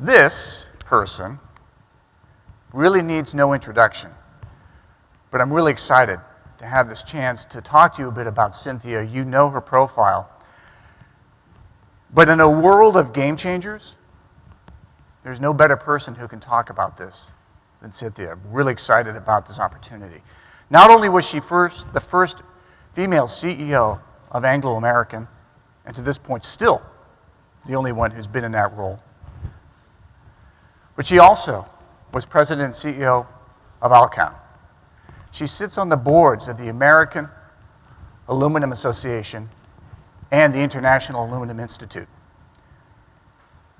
This person really needs no introduction, but I'm really excited to have this chance to talk to you a bit about Cynthia. You know her profile. But in a world of game changers, there's no better person who can talk about this than Cynthia. I'm really excited about this opportunity. Not only was she the first female CEO of Anglo American, and to this point still the only one who's been in that role, but she also was president and CEO of Alcon. She sits on the boards of the American Aluminum Association and the International Aluminum Institute.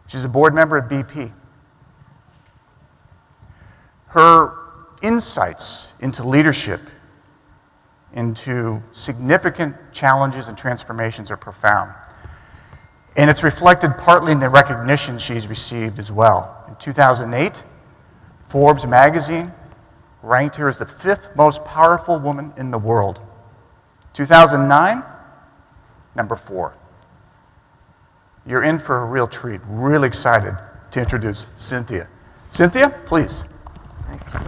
She's a board member at BP. Her insights into leadership, into significant challenges and transformations are profound. And it's reflected partly in the recognition she's received as well. In 2008, Forbes magazine ranked her as the 5th most powerful woman in the world. 2009, number 4. You're in for a real treat. Really excited to introduce Cynthia. Cynthia, please. Thank you.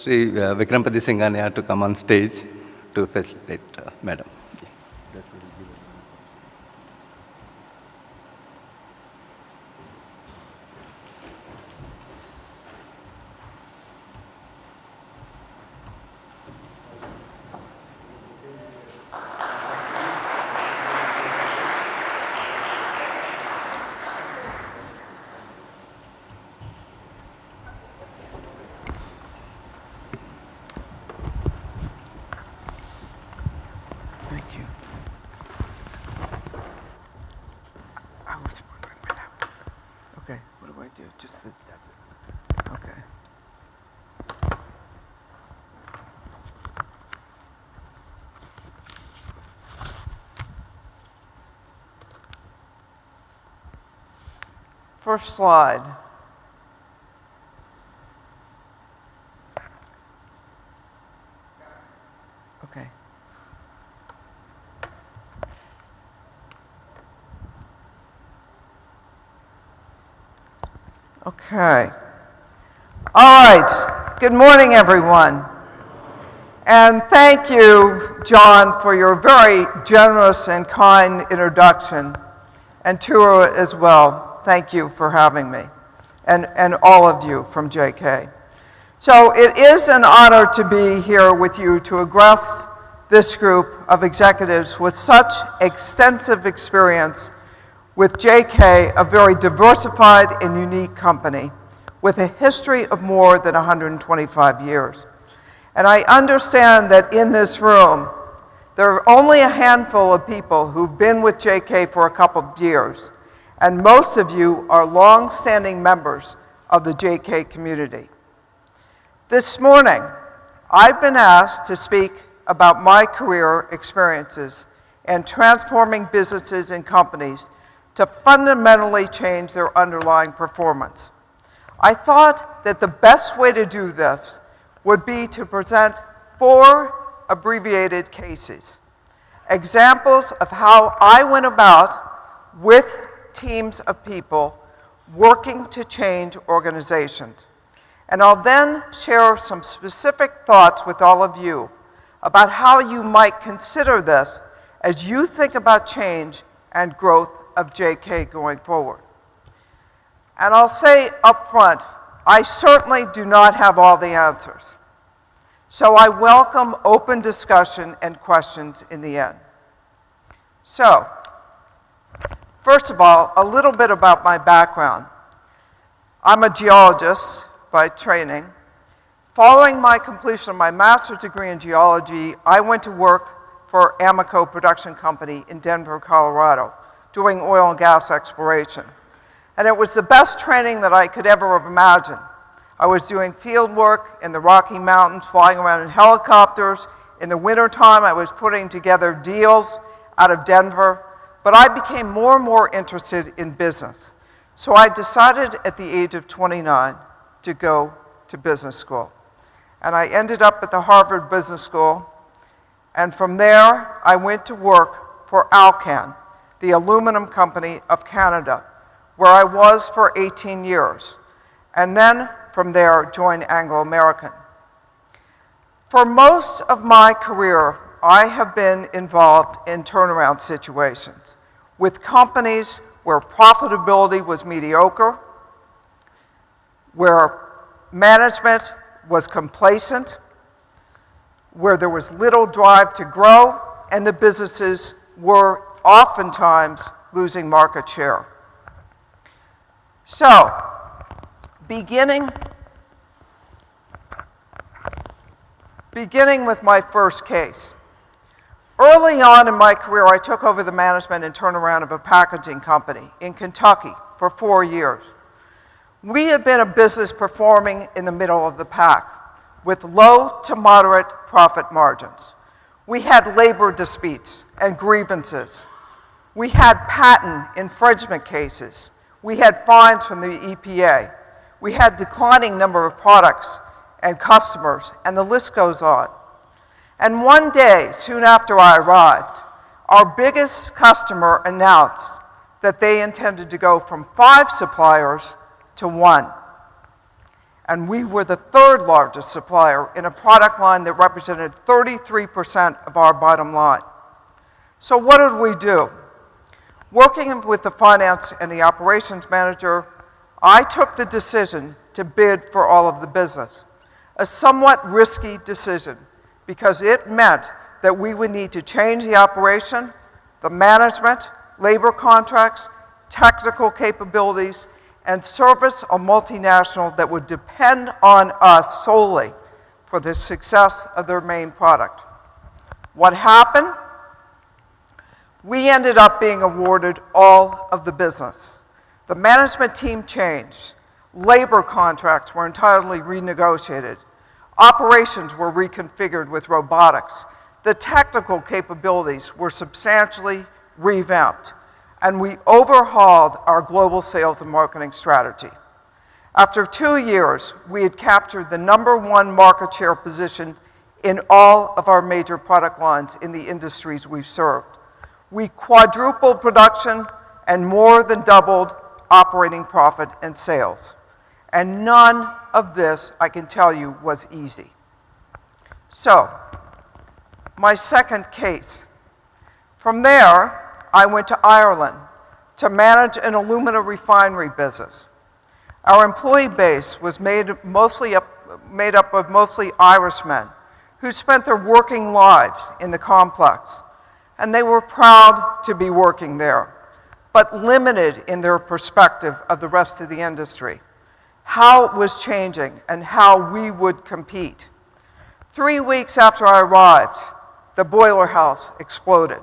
Sri Vikrampati Singhania to come on stage to facilitate, Madam. Thank you. Okay, what do I do? Just sit. That's it. Okay. First slide. Okay. Okay. All right. Good morning, everyone. And thank you, John, for your very generous and kind introduction, and Tura as well. Thank you for having me, and all of you from JK. So it is an honor to be here with you to address this group of executives with such extensive experience with JK, a very diversified and unique company with a history of more than 125 years. And I understand that in this room, there are only a handful of people who've been with JK for a couple of years, and most of you are long-standing members of the JK community. This morning, I've been asked to speak about my career experiences and transforming businesses and companies to fundamentally change their underlying performance. I thought that the best way to do this would be to present 4 abbreviated cases, examples of how I went about with teams of people working to change organizations. And I'll then share some specific thoughts with all of you about how you might consider this as you think about change and growth of JK going forward. And I'll say up front, I certainly do not have all the answers. So I welcome open discussion and questions in the end. So, first of all, a little bit about my background. I'm a geologist by training. Following my completion of my master's degree in geology, I went to work for Amoco Production Company in Denver, Colorado, doing oil and gas exploration. And it was the best training that I could ever have imagined. I was doing field work in the Rocky Mountains, flying around in helicopters. In the wintertime, I was putting together deals out of Denver. But I became more and more interested in business. So I decided at the age of 29 to go to business school. And I ended up at the Harvard Business School, and from there I went to work for Alcan, the aluminum company of Canada, where I was for 18 years, and then from there joined Anglo American. For most of my career, I have been involved in turnaround situations with companies where profitability was mediocre, where management was complacent, where there was little drive to grow, and the businesses were oftentimes losing market share. So, beginning with my first case. Early on in my career, I took over the management and turnaround of a packaging company in Kentucky for 4 years. We had been a business performing in the middle of the pack with low to moderate profit margins. We had labor disputes and grievances. We had patent infringement cases. We had fines from the EPA. We had declining number of products and customers, and the list goes on. And one day, soon after I arrived, our biggest customer announced that they intended to go from 5 suppliers to 1. And we were the 3rd largest supplier in a product line that represented 33% of our bottom line. So what did we do? Working with the finance and the operations manager, I took the decision to bid for all of the business. A somewhat risky decision, because it meant that we would need to change the operation, the management, labor contracts, technical capabilities, and service a multinational that would depend on us solely for the success of their main product. What happened? We ended up being awarded all of the business. The management team changed. Labor contracts were entirely renegotiated. Operations were reconfigured with robotics. The technical capabilities were substantially revamped, and we overhauled our global sales and marketing strategy. After 2 years, we had captured the #1 market share position in all of our major product lines in the industries we've served. We quadrupled production and more than doubled operating profit and sales. And none of this, I can tell you, was easy. So, my second case. From there, I went to Ireland to manage an alumina refinery business. Our employee base was made up of mostly Irishmen who spent their working lives in the complex, and they were proud to be working there, but limited in their perspective of the rest of the industry, how it was changing and how we would compete. 3 weeks after I arrived, the boiler house exploded,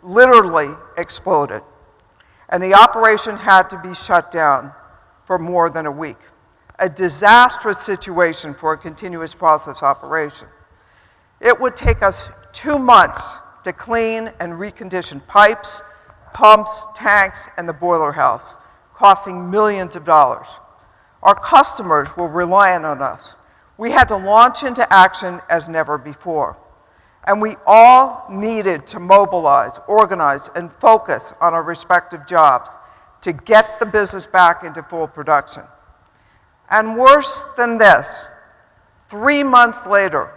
literally exploded, and the operation had to be shut down for more than a week. A disastrous situation for a continuous process operation. It would take us 2 months to clean and recondition pipes, pumps, tanks, and the boiler house, costing millions of dollars. Our customers were reliant on us. We had to launch into action as never before. And we all needed to mobilize, organize, and focus on our respective jobs to get the business back into full production. And worse than this, 3 months later,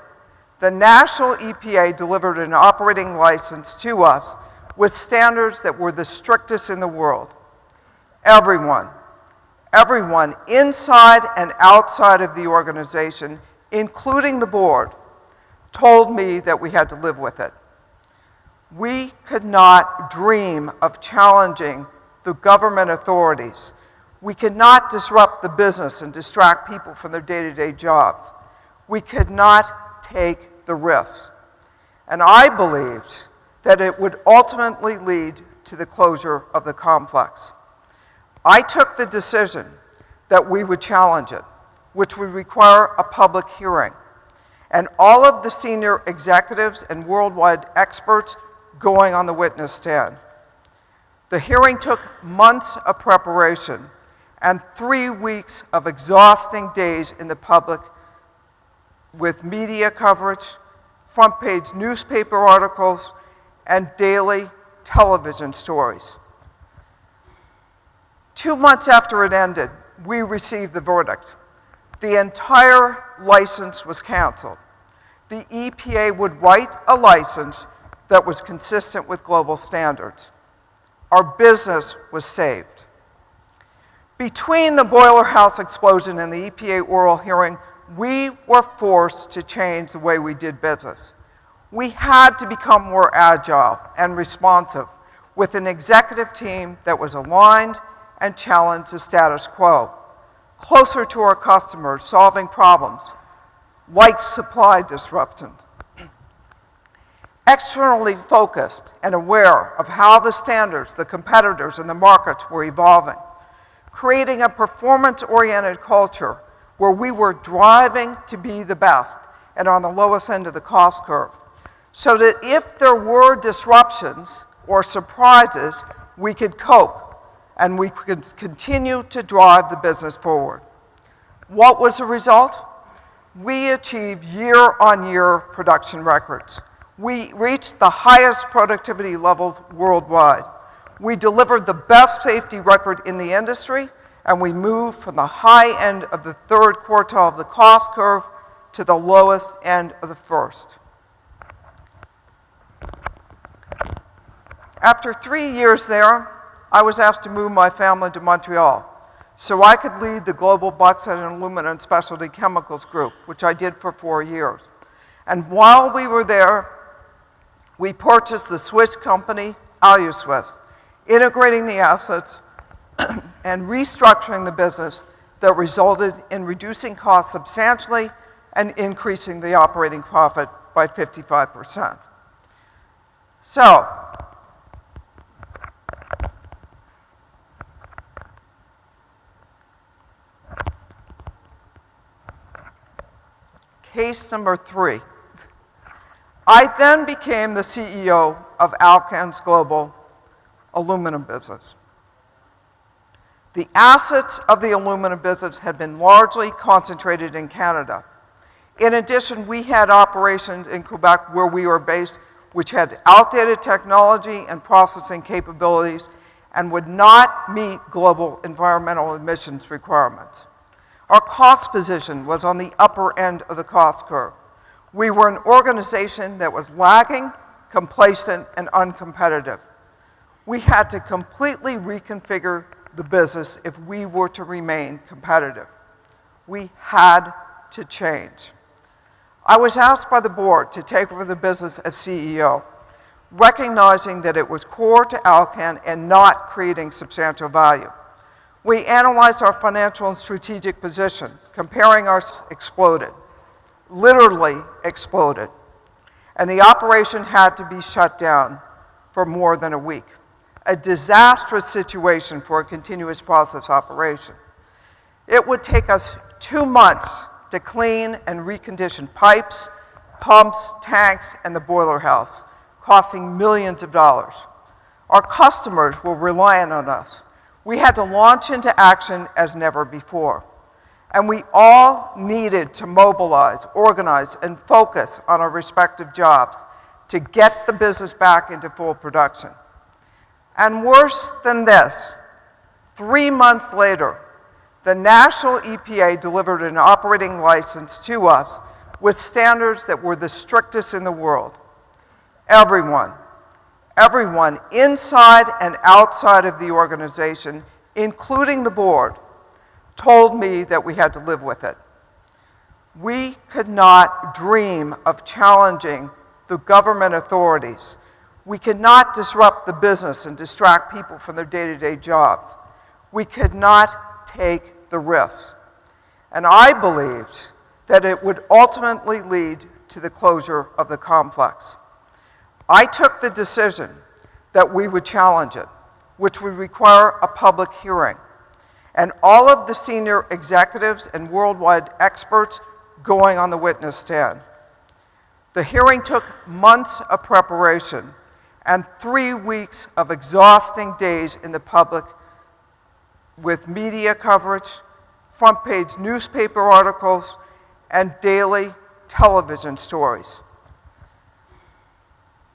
the national EPA delivered an operating license to us with standards that were the strictest in the world. Everyone inside and outside of the organization, including the board, told me that we had to live with it. We could not dream of challenging the government authorities. We could not disrupt the business and distract people from their day-to-day jobs. We could not take the risks. And I believed that it would ultimately lead to the closure of the complex. I took the decision that we would challenge it, which would require a public hearing, and all of the senior executives and worldwide experts going on the witness stand. The hearing took months of preparation and 3 weeks of exhausting days in the public with media coverage, front page newspaper articles, and daily television stories. 2 months after it ended, we received the verdict. The entire license was canceled. The EPA would write a license that was consistent with global standards. Our business was saved. Between the boiler house explosion and the EPA oral hearing, we were forced to change the way we did business. We had to become more agile and responsive with an executive team that was aligned and challenged the status quo, closer to our customers, solving problems like supply disruption. Externally focused and aware of how the standards, the competitors, and the markets were evolving, creating a performance-oriented culture where we were driving to be the best and on the lowest end of the cost curve, so that if there were disruptions or surprises, we could cope and we could continue to drive the business forward. What was the result? We achieved year-on-year production records. We reached the highest productivity levels worldwide. We delivered the best safety record in the industry, and we moved from the high end of the third quartile of the cost curve to the lowest end of the first. After 3 years there, I was asked to move my family to Montreal so I could lead the global bauxite and aluminum and specialty chemicals group, which I did for 4 years. And while we were there, we purchased the Swiss company Aluswiss, integrating the assets and restructuring the business that resulted in reducing costs substantially and increasing the operating profit by 55%. So, case number 3. I then became the CEO of Alcan's global aluminum business. The assets of the aluminum business had been largely concentrated in Canada. In addition, we had operations in Quebec where we were based, which had outdated technology and processing capabilities and would not meet global environmental emissions requirements. Our cost position was on the upper end of the cost curve. We were an organization that was lagging, complacent, and uncompetitive. We had to completely reconfigure the business if we were to remain competitive. We had to change. I was asked by the board to take over the business as CEO, recognizing that it was core to Alcan and not creating substantial value. We analyzed our financial and strategic position, comparing our exploded, literally exploded, and the operation had to be shut down for more than a week. A disastrous situation for a continuous process operation. It would take us 2 months to clean and recondition pipes, pumps, tanks, and the boiler house, costing millions of dollars. Our customers were reliant on us. We had to launch into action as never before. And we all needed to mobilize, organize, and focus on our respective jobs to get the business back into full production. And worse than this, 3 months later, the national EPA delivered an operating license to us with standards that were the strictest in the world. Everyone inside and outside of the organization, including the board, told me that we had to live with it. We could not dream of challenging the government authorities. We could not disrupt the business and distract people from their day-to-day jobs. We could not take the risks. And I believed that it would ultimately lead to the closure of the complex. I took the decision that we would challenge it, which would require a public hearing, and all of the senior executives and worldwide experts going on the witness stand. The hearing took months of preparation and 3 weeks of exhausting days in the public with media coverage, front page newspaper articles, and daily television stories.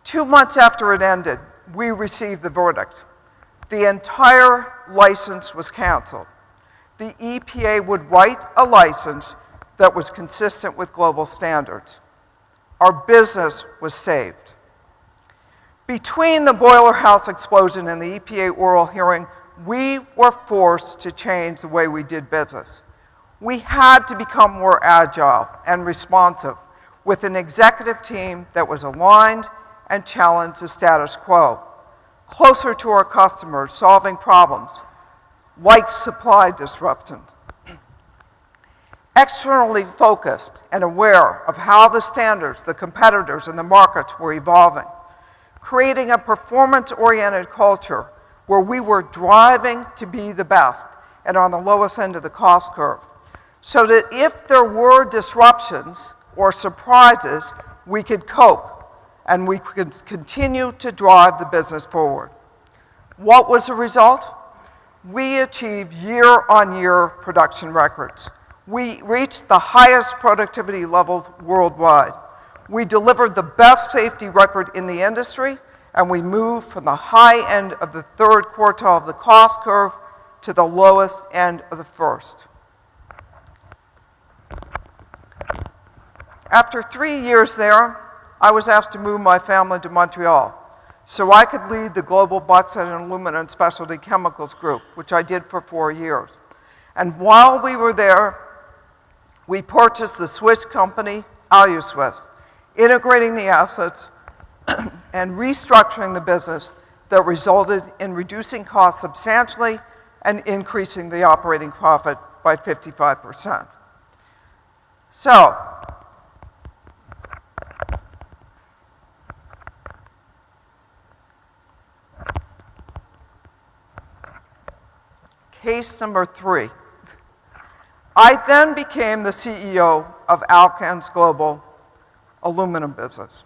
2 months after it ended, we received the verdict. The entire license was canceled. The EPA would write a license that was consistent with global standards. Our business was saved. Between the boiler house explosion and the EPA oral hearing, we were forced to change the way we did business. We had to become more agile and responsive with an executive team that was aligned and challenged the status quo, closer to our customers, solving problems like supply disruptions. Externally focused and aware of how the standards, the competitors, and the markets were evolving, creating a performance-oriented culture where we were driving to be the best and on the lowest end of the cost curve, so that if there were disruptions or surprises, we could cope and we could continue to drive the business forward. What was the result? We achieved year-on-year production records. We reached the highest productivity levels worldwide. We delivered the best safety record in the industry, and we moved from the high end of the third quartile of the cost curve to the lowest end of the first. After 3 years there, I was asked to move my family to Montreal so I could lead the global bauxite and aluminum and specialty chemicals group, which I did for 4 years. And while we were there, we purchased the Swiss company Aluswiss, integrating the assets and restructuring the business that resulted in reducing costs substantially and increasing the operating profit by 55%. So, case number 3. I then became the CEO of Alcan's global aluminum business.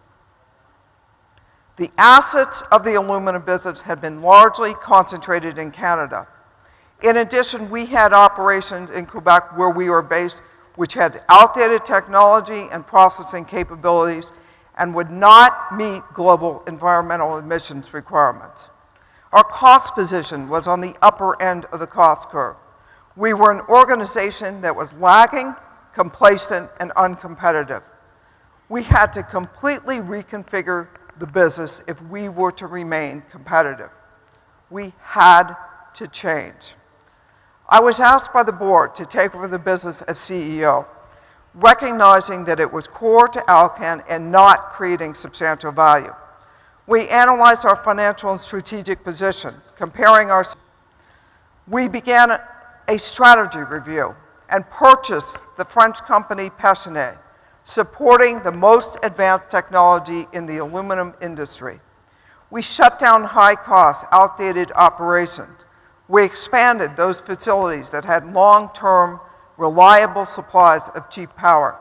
The assets of the aluminum business had been largely concentrated in Canada. In addition, we had operations in Quebec where we were based, which had outdated technology and processing capabilities and would not meet global environmental emissions requirements. Our cost position was on the upper end of the cost curve. We were an organization that was lagging, complacent, and uncompetitive. We had to completely reconfigure the business if we were to remain competitive. We had to change. I was asked by the board to take over the business as CEO, recognizing that it was core to Alcan and not creating substantial value. We analyzed our financial and strategic position, comparing our. We began a strategy review and purchased the French company Pessonet, supporting the most advanced technology in the aluminum industry. We shut down high-cost, outdated operations. We expanded those facilities that had long-term, reliable supplies of cheap power.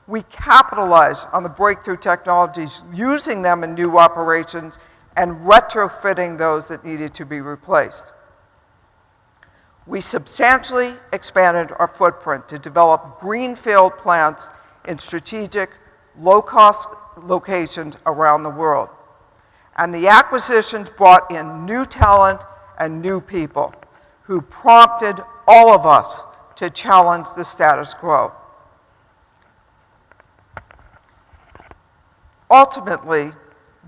We capitalized on the breakthrough technologies, using them in new operations and retrofitting those that needed to be replaced. We substantially expanded our footprint to develop greenfield plants in strategic, low-cost locations around the world. And the acquisitions brought in new talent and new people who prompted all of us to challenge the status quo. Ultimately,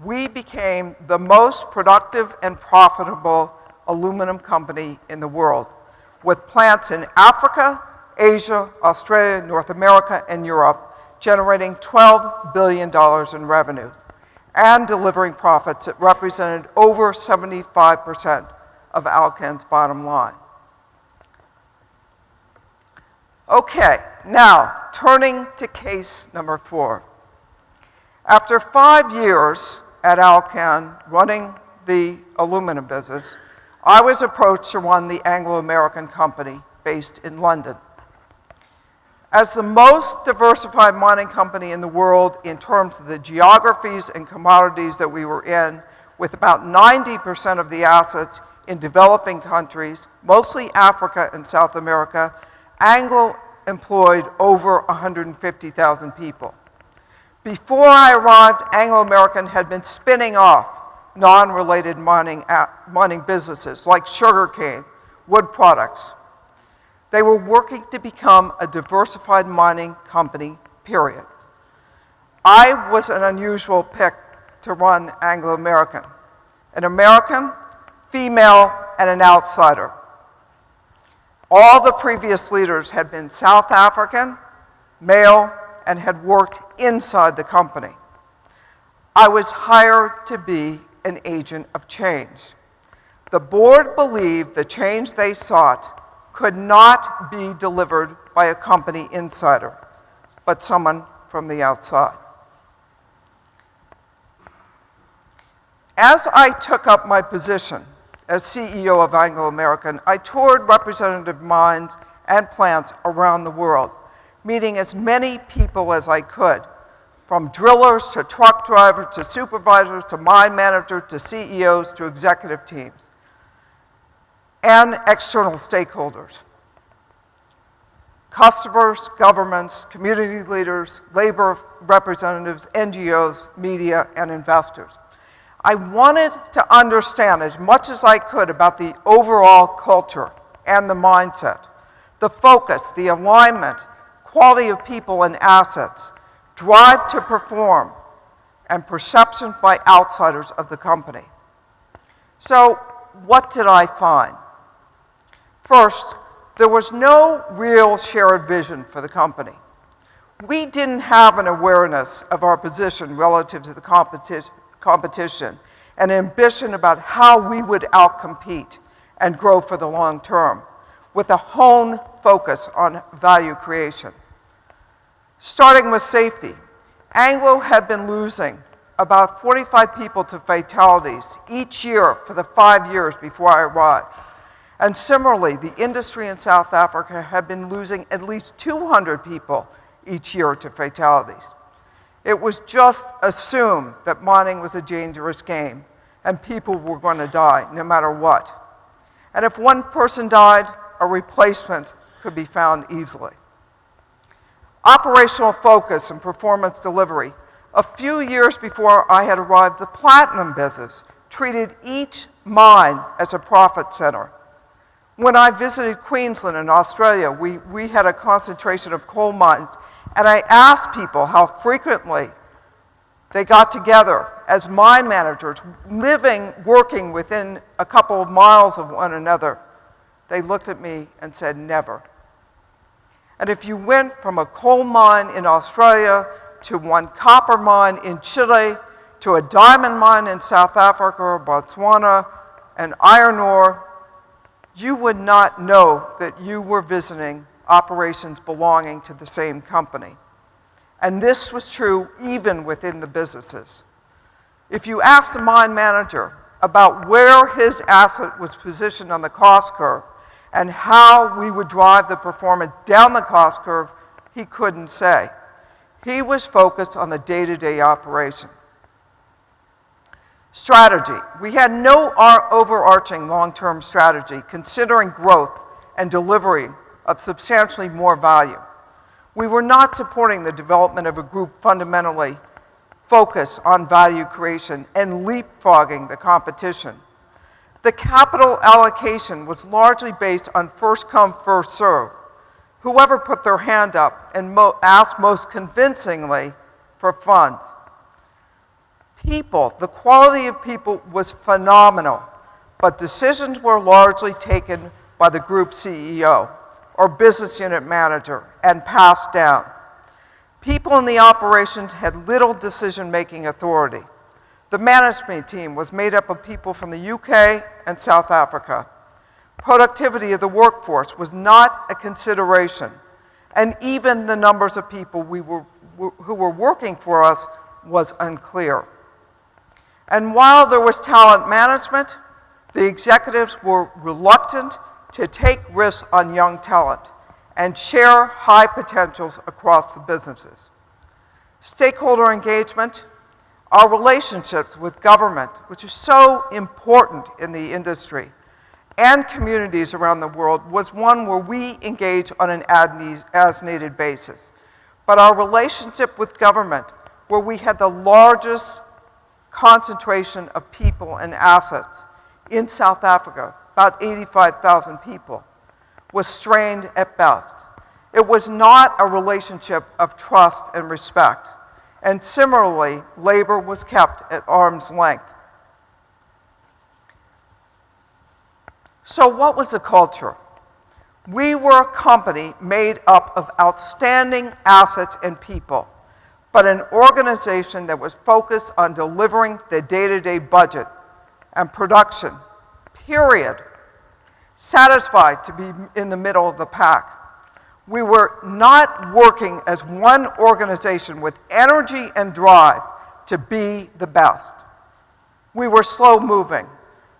we became the most productive and profitable aluminum company in the world, with plants in Africa, Asia, Australia, North America, and Europe, generating $12 billion in revenue and delivering profits that represented over 75% of Alcan's bottom line. Okay, now turning to case number 4. After 5 years at Alcan running the aluminum business, I was approached to run the Anglo-American company based in London. As the most diversified mining company in the world in terms of the geographies and commodities that we were in, with about 90% of the assets in developing countries, mostly Africa and South America, Anglo employed over 150,000 people. Before I arrived, Anglo American had been spinning off non-related mining businesses like sugarcane, wood products. They were working to become a diversified mining company, period. I was an unusual pick to run Anglo American, an American, female, and an outsider. All the previous leaders had been South African, male, and had worked inside the company. I was hired to be an agent of change. The board believed the change they sought could not be delivered by a company insider, but someone from the outside. As I took up my position as CEO of Anglo American, I toured representative mines and plants around the world, meeting as many people as I could, from drillers to truck drivers to supervisors to mine managers to CEOs to executive teams, and external stakeholders. Customers, governments, community leaders, labor representatives, NGOs, media, and investors. I wanted to understand as much as I could about the overall culture and the mindset, the focus, the alignment, quality of people and assets, drive to perform, and perception by outsiders of the company. So, what did I find? First, there was no real shared vision for the company. We didn't have an awareness of our position relative to the competition, and ambition about how we would outcompete and grow for the long term, with a honed focus on value creation. Starting with safety, Anglo had been losing about 45 people to fatalities each year for the 5 years before I arrived. And similarly, the industry in South Africa had been losing at least 200 people each year to fatalities. It was just assumed that mining was a dangerous game and people were going to die no matter what. And if one person died, a replacement could be found easily. Operational focus and performance delivery. A few years before I had arrived, the platinum business treated each mine as a profit center. When I visited Queensland in Australia, we had a concentration of coal mines, and I asked people how frequently they got together as mine managers, living, working within a couple of miles of one another. They looked at me and said, never. And if you went from a coal mine in Australia to one copper mine in Chile, to a diamond mine in South Africa or Botswana, and iron ore, you would not know that you were visiting operations belonging to the same company. And this was true even within the businesses. If you asked a mine manager about where his asset was positioned on the cost curve and how we would drive the performance down the cost curve, he couldn't say. He was focused on the day-to-day operation. Strategy. We had no overarching long-term strategy considering growth and delivery of substantially more value. We were not supporting the development of a group fundamentally focused on value creation and leapfrogging the competition. The capital allocation was largely based on first come, first serve. Whoever put their hand up and asked most convincingly for funds. People, the quality of people was phenomenal, but decisions were largely taken by the group CEO or business unit manager and passed down. People in the operations had little decision-making authority. The management team was made up of people from the UK and South Africa. Productivity of the workforce was not a consideration, and even the numbers of people who were working for us was unclear. And while there was talent management, the executives were reluctant to take risks on young talent and share high potentials across the businesses. Stakeholder engagement, our relationships with government, which is so important in the industry, and communities around the world was one where we engage on an as-needed basis. But our relationship with government, where we had the largest concentration of people and assets in South Africa, about 85,000 people, was strained at best. It was not a relationship of trust and respect. And similarly, labor was kept at arm's length. So what was the culture? We were a company made up of outstanding assets and people, but an organization that was focused on delivering the day-to-day budget and production, period. Satisfied to be in the middle of the pack. We were not working as one organization with energy and drive to be the best. We were slow moving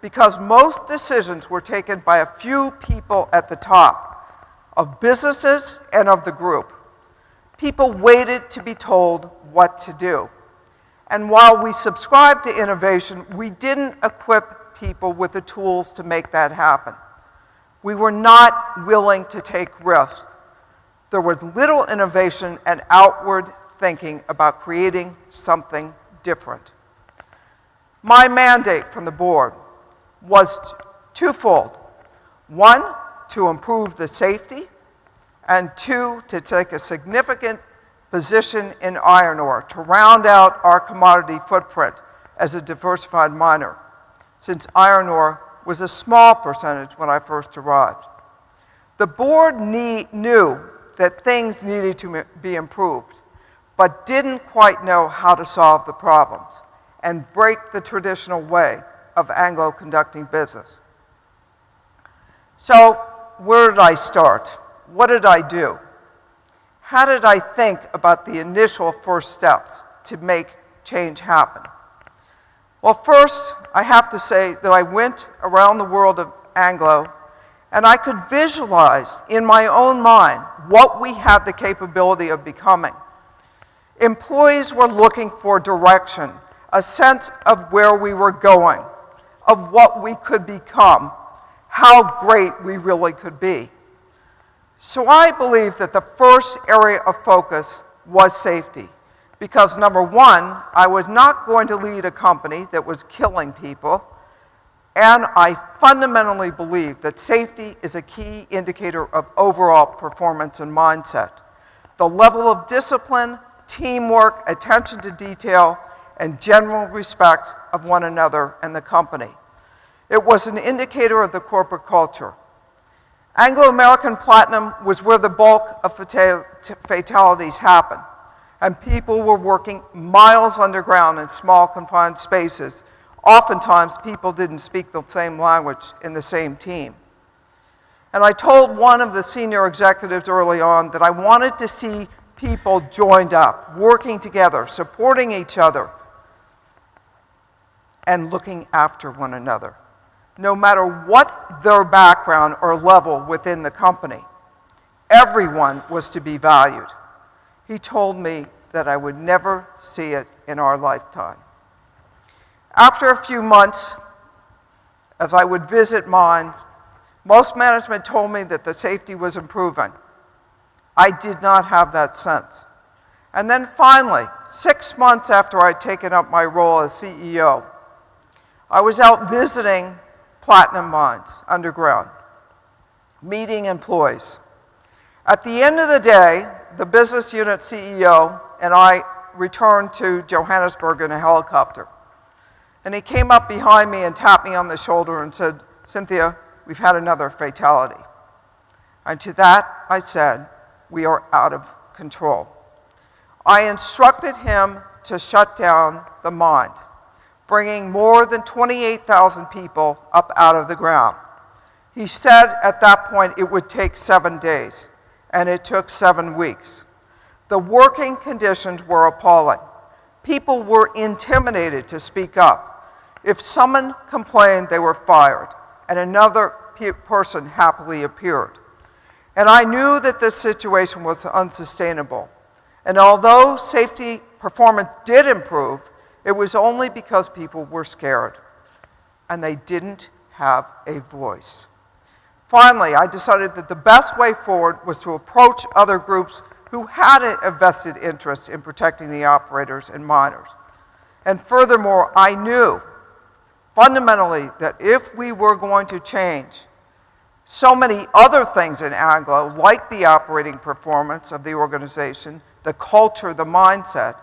because most decisions were taken by a few people at the top of businesses and of the group. People waited to be told what to do. And while we subscribed to innovation, we didn't equip people with the tools to make that happen. We were not willing to take risks. There was little innovation and outward thinking about creating something different. My mandate from the board was twofold. One, to improve the safety, and two, to take a significant position in iron ore to round out our commodity footprint as a diversified miner, since iron ore was a small percentage when I first arrived. The board knew that things needed to be improved, but didn't quite know how to solve the problems and break the traditional way of Anglo conducting business. So, where did I start? What did I do? How did I think about the initial first steps to make change happen? Well, first, I have to say that I went around the world of Anglo, and I could visualize in my own mind what we had the capability of becoming. Employees were looking for direction, a sense of where we were going, of what we could become, how great we really could be. So I believe that the first area of focus was safety. Because number one, I was not going to lead a company that was killing people, and I fundamentally believe that safety is a key indicator of overall performance and mindset. The level of discipline, teamwork, attention to detail, and general respect of one another and the company. It was an indicator of the corporate culture. Anglo-American Platinum was where the bulk of fatalities happened, and people were working miles underground in small confined spaces. Oftentimes, people didn't speak the same language in the same team. And I told one of the senior executives early on that I wanted to see people joined up, working together, supporting each other, and looking after one another, no matter what their background or level within the company. Everyone was to be valued. He told me that I would never see it in our lifetime. After a few months, as I would visit mines, most management told me that the safety was improving. I did not have that sense. And then finally, 6 months after I'd taken up my role as CEO, I was out visiting platinum mines underground, meeting employees. At the end of the day, the business unit CEO and I returned to Johannesburg in a helicopter. And he came up behind me and tapped me on the shoulder and said, "Cynthia, we've had another fatality." And to that, I said, "We are out of control." I instructed him to shut down the mine, bringing more than 28,000 people up out of the ground. He said at that point it would take 7 days, and it took 7 weeks. The working conditions were appalling. People were intimidated to speak up. If someone complained, they were fired, and another person happily appeared. And I knew that this situation was unsustainable. And although safety performance did improve, it was only because people were scared, and they didn't have a voice. Finally, I decided that the best way forward was to approach other groups who had a vested interest in protecting the operators and miners. And furthermore, I knew fundamentally that if we were going to change so many other things in Anglo, like the operating performance of the organization, the culture, the mindset,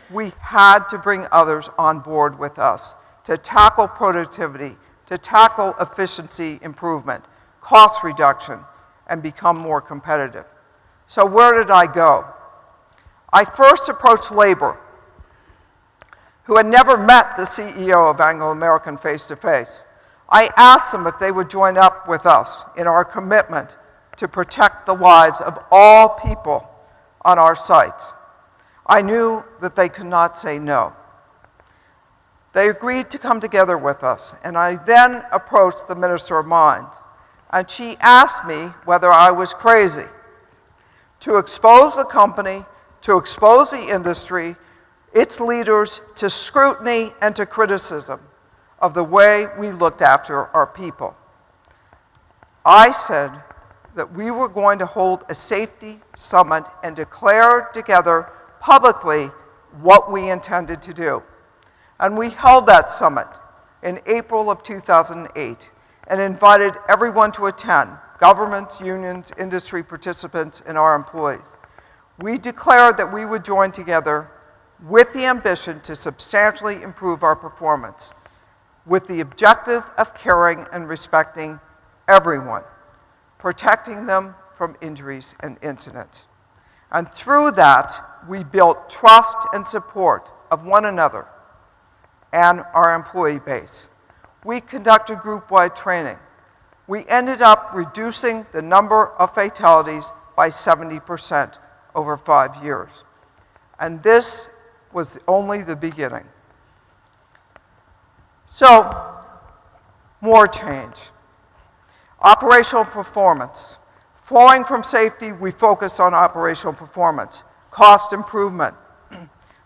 we had to bring others on board with us to tackle productivity, to tackle efficiency improvement, cost reduction, and become more competitive. So where did I go? I first approached labor, who had never met the CEO of Anglo American face-to-face. I asked them if they would join up with us in our commitment to protect the lives of all people on our sites. I knew that they could not say no. They agreed to come together with us, and I then approached the Minister of Mines, and she asked me whether I was crazy to expose the company, to expose the industry, its leaders, to scrutiny and to criticism of the way we looked after our people. I said that we were going to hold a safety summit and declare together publicly what we intended to do. And we held that summit in April of 2008 and invited everyone to attend, governments, unions, industry participants, and our employees. We declared that we would join together with the ambition to substantially improve our performance, with the objective of caring and respecting everyone, protecting them from injuries and incidents. And through that, we built trust and support of one another and our employee base. We conducted group-wide training. We ended up reducing the number of fatalities by 70% over 5 years. And this was only the beginning. So, more change. Operational performance. Flowing from safety, we focus on operational performance. Cost improvement.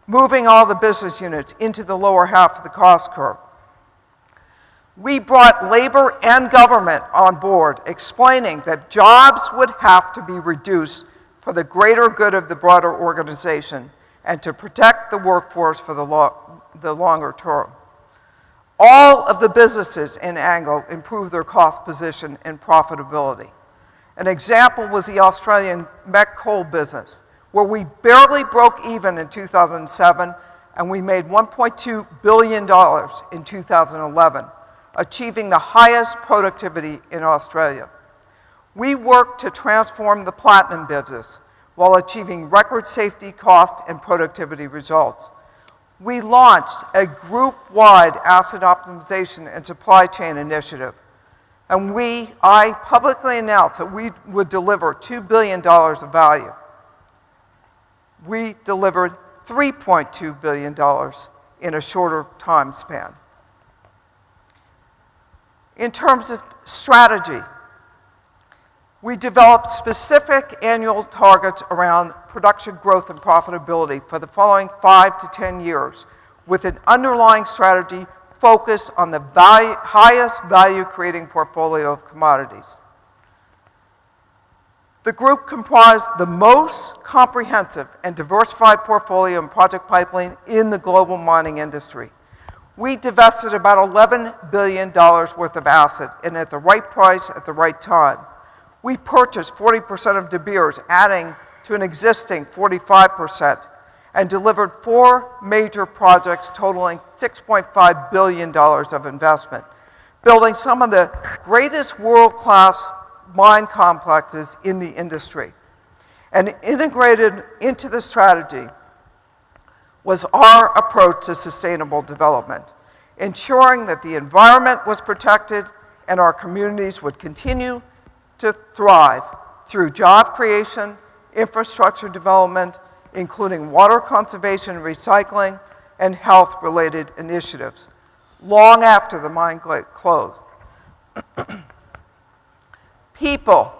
Moving all the business units into the lower half of the cost curve. We brought labor and government on board, explaining that jobs would have to be reduced for the greater good of the broader organization and to protect the workforce for the longer term. All of the businesses in Anglo improved their cost position and profitability. An example was the Australian met coal business, where we barely broke even in 2007, and we made $1.2 billion in 2011, achieving the highest productivity in Australia. We worked to transform the platinum business while achieving record safety, cost, and productivity results. We launched a group-wide asset optimization and supply chain initiative, and I publicly announced that we would deliver $2 billion of value. We delivered $3.2 billion in a shorter time span. In terms of strategy, we developed specific annual targets around production growth and profitability for the following 5 to 10 years, with an underlying strategy focused on the highest value-creating portfolio of commodities. The group comprised the most comprehensive and diversified portfolio and project pipeline in the global mining industry. We divested about $11 billion worth of asset, and at the right price at the right time. We purchased 40% of De Beers, adding to an existing 45%, and delivered 4 major projects totaling $6.5 billion of investment, building some of the greatest world-class mine complexes in the industry. And integrated into the strategy was our approach to sustainable development, ensuring that the environment was protected and our communities would continue to thrive through job creation, infrastructure development, including water conservation and recycling, and health-related initiatives, long after the mine closed. People.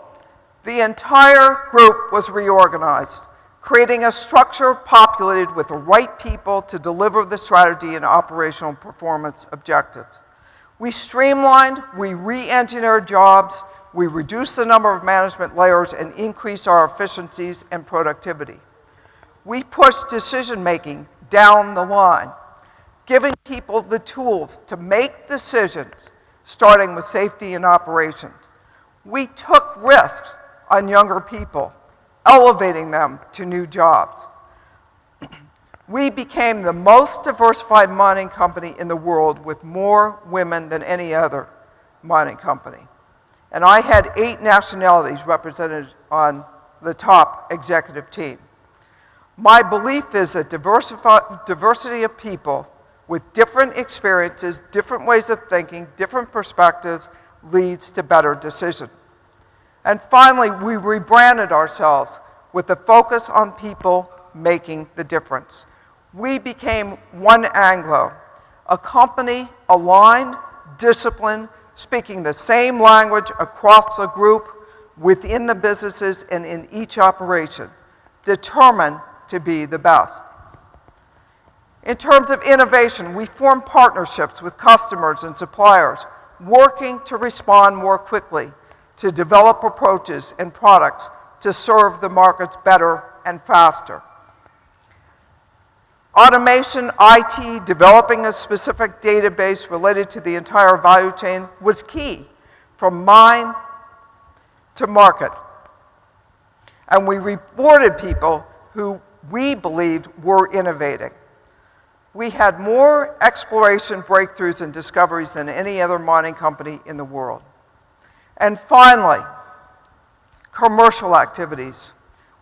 The entire group was reorganized, creating a structure populated with the right people to deliver the strategy and operational performance objectives. We streamlined, we re-engineered jobs, we reduced the number of management layers and increased our efficiencies and productivity. We pushed decision-making down the line, giving people the tools to make decisions, starting with safety and operations. We took risks on younger people, elevating them to new jobs. We became the most diversified mining company in the world with more women than any other mining company. And I had 8 nationalities represented on the top executive team. My belief is that diversity of people with different experiences, different ways of thinking, different perspectives leads to better decisions. And finally, we rebranded ourselves with the focus on people making the difference. We became One Anglo, a company aligned, disciplined, speaking the same language across the group, within the businesses, and in each operation, determined to be the best. In terms of innovation, we formed partnerships with customers and suppliers, working to respond more quickly, to develop approaches and products to serve the markets better and faster. Automation, IT, developing a specific database related to the entire value chain was key, from mine to market. And we rewarded people who we believed were innovating. We had more exploration breakthroughs and discoveries than any other mining company in the world. And finally, commercial activities.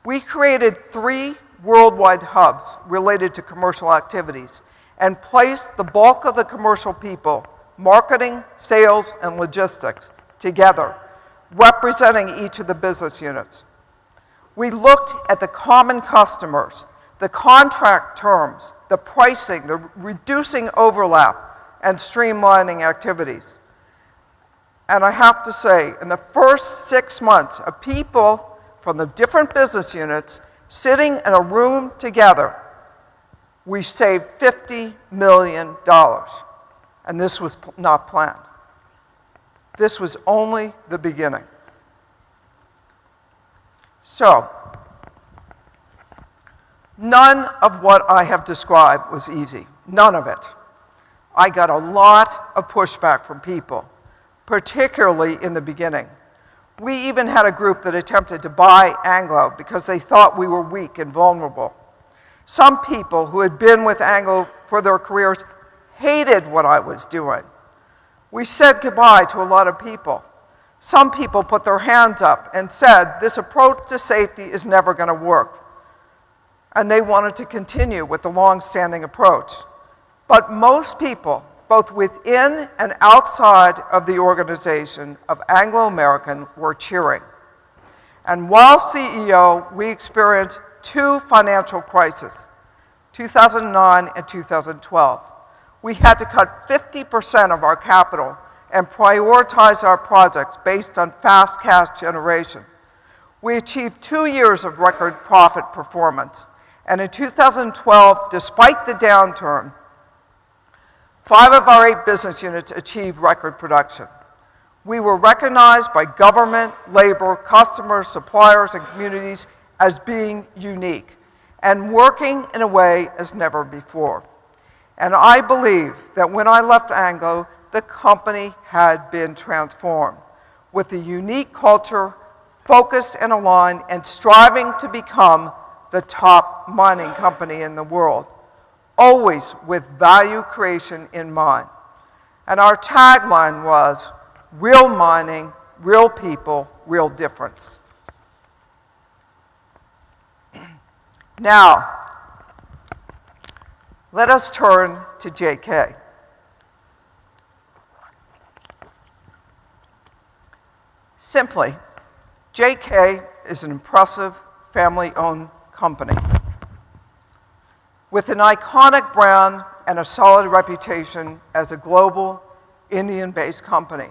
We created 3 worldwide hubs related to commercial activities and placed the bulk of the commercial people, marketing, sales, and logistics, together, representing each of the business units. We looked at the common customers, the contract terms, the pricing, the reducing overlap, and streamlining activities. And I have to say, in the first 6 months of people from the different business units sitting in a room together, we saved $50 million. And this was not planned. This was only the beginning. So, none of what I have described was easy. None of it. I got a lot of pushback from people, particularly in the beginning. We even had a group that attempted to buy Anglo because they thought we were weak and vulnerable. Some people who had been with Anglo for their careers hated what I was doing. We said goodbye to a lot of people. Some people put their hands up and said, this approach to safety is never going to work. And they wanted to continue with the long-standing approach. But most people, both within and outside of the organization of Anglo American, were cheering. And while CEO, we experienced 2 financial crises, 2009 and 2012. We had to cut 50% of our capital and prioritize our projects based on fast cash generation. We achieved 2 years of record profit performance. And in 2012, despite the downturn, 5 of our 8 business units achieved record production. We were recognized by government, labor, customers, suppliers, and communities as being unique and working in a way as never before. And I believe that when I left Anglo, the company had been transformed with a unique culture, focused and aligned, and striving to become the top mining company in the world, always with value creation in mind. And our tagline was, real mining, real people, real difference. Now, let us turn to JK. Simply, JK is an impressive family-owned company with an iconic brand and a solid reputation as a global Indian-based company.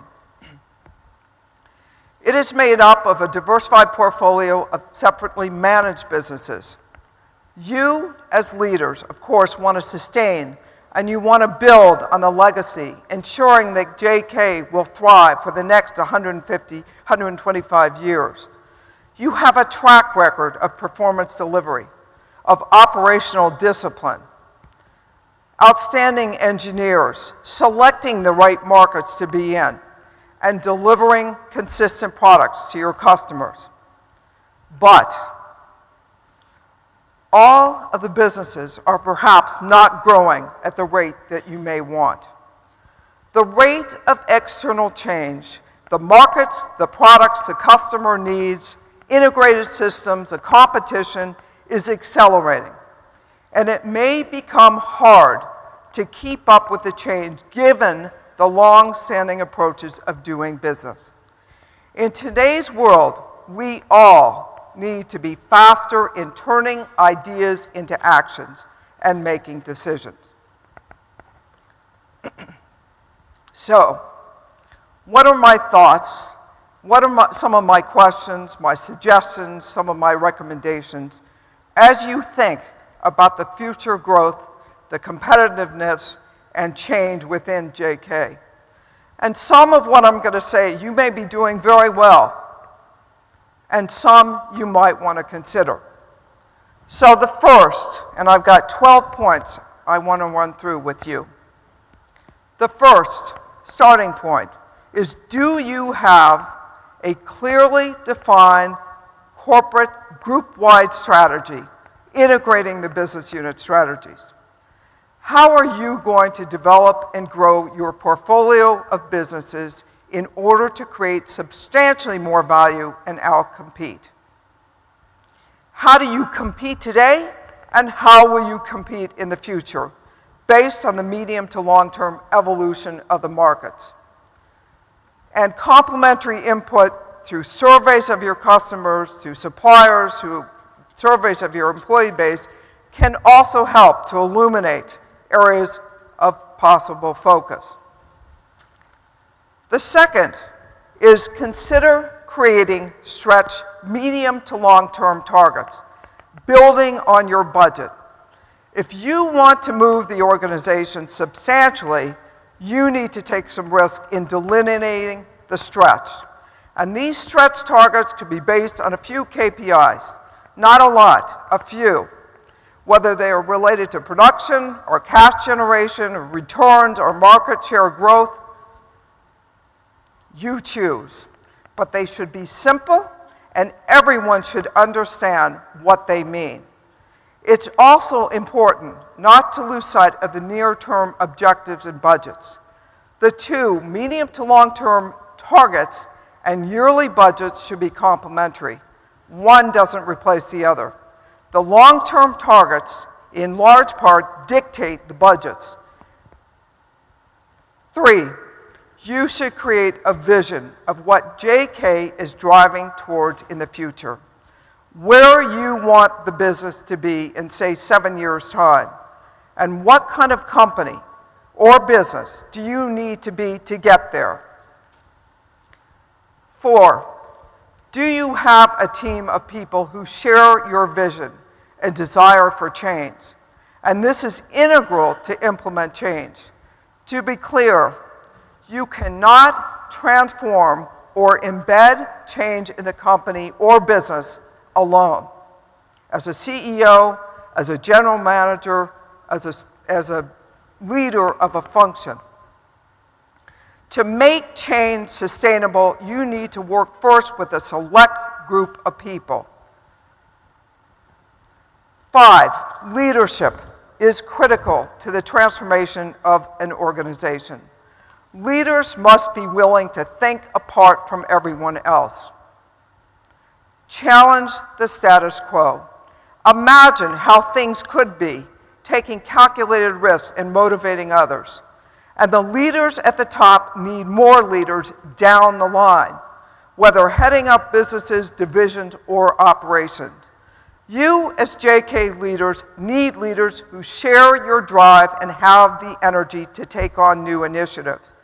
It is made up of a diversified portfolio of separately managed businesses. You, as leaders, of course, want to sustain and you want to build on the legacy, ensuring that JK will thrive for the next 125 years. You have a track record of performance delivery, of operational discipline, outstanding engineers, selecting the right markets to be in, and delivering consistent products to your customers. But all of the businesses are perhaps not growing at the rate that you may want. The rate of external change, the markets, the products, the customer needs, integrated systems, the competition is accelerating. And it may become hard to keep up with the change given the long-standing approaches of doing business. In today's world, we all need to be faster in turning ideas into actions and making decisions. So, what are my thoughts? What are some of my questions, my suggestions, some of my recommendations as you think about the future growth, the competitiveness, and change within JK? And some of what I'm going to say you may be doing very well, and some you might want to consider. So the first, and I've got 12 points I want to run through with you. The first starting point is, do you have a clearly defined corporate group-wide strategy integrating the business unit strategies? How are you going to develop and grow your portfolio of businesses in order to create substantially more value and outcompete? How do you compete today, and how will you compete in the future based on the medium to long-term evolution of the markets? And complementary input through surveys of your customers, through suppliers, through surveys of your employee base can also help to illuminate areas of possible focus. The second is consider creating stretch medium to long-term targets, building on your budget. If you want to move the organization substantially, you need to take some risk in delineating the stretch. And these stretch targets could be based on a few KPIs, not a lot, a few. Whether they are related to production or cash generation or returns or market share growth, you choose. But they should be simple, and everyone should understand what they mean. It's also important not to lose sight of the near-term objectives and budgets. The two, medium to long-term targets and yearly budgets, should be complementary. One doesn't replace the other. The long-term targets, in large part, dictate the budgets. 3, you should create a vision of what JK is driving towards in the future. Where you want the business to be in, say, 7 years' time, and what kind of company or business do you need to be to get there? 4, do you have a team of people who share your vision and desire for change? And this is integral to implement change. To be clear, you cannot transform or embed change in the company or business alone. As a CEO, as a general manager, as a leader of a function. To make change sustainable, you need to work first with a select group of people. 5, leadership is critical to the transformation of an organization. Leaders must be willing to think apart from everyone else. Challenge the status quo. Imagine how things could be, taking calculated risks and motivating others. And the leaders at the top need more leaders down the line, whether heading up businesses, divisions, or operations. You, as JK leaders, need leaders who share your drive and have the energy to take on new initiatives.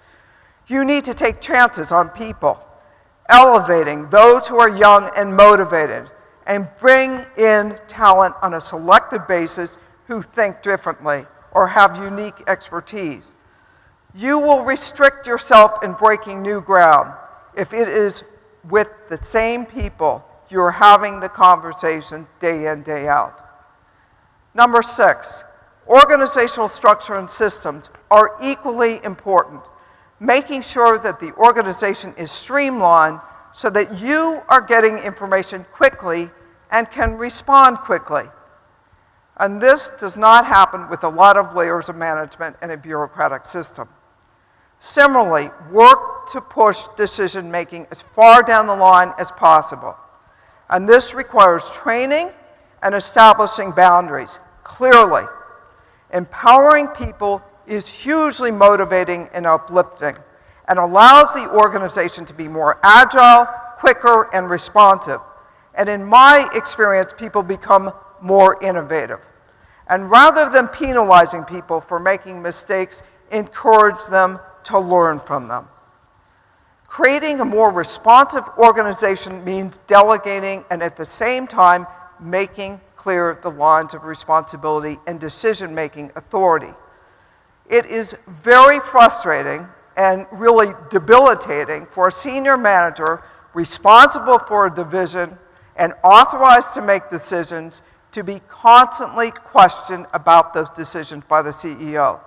You need to take chances on people, elevating those who are young and motivated, and bring in talent on a selective basis who think differently, or have unique expertise. You will restrict yourself in breaking new ground if it is with the same people you're having the conversation day in, day out. Number 6, organizational structure and systems are equally important, making sure that the organization is streamlined so that you are getting information quickly and can respond quickly. And this does not happen with a lot of layers of management in a bureaucratic system. Similarly, work to push decision-making as far down the line as possible. And this requires training and establishing boundaries clearly. Empowering people is hugely motivating and uplifting and allows the organization to be more agile, quicker, and responsive. And in my experience, people become more innovative. And rather than penalizing people for making mistakes, encourage them to learn from them. Creating a more responsive organization means delegating and at the same time making clear the lines of responsibility and decision-making authority. It is very frustrating and really debilitating for a senior manager responsible for a division and authorized to make decisions to be constantly questioned about those decisions by the CEO.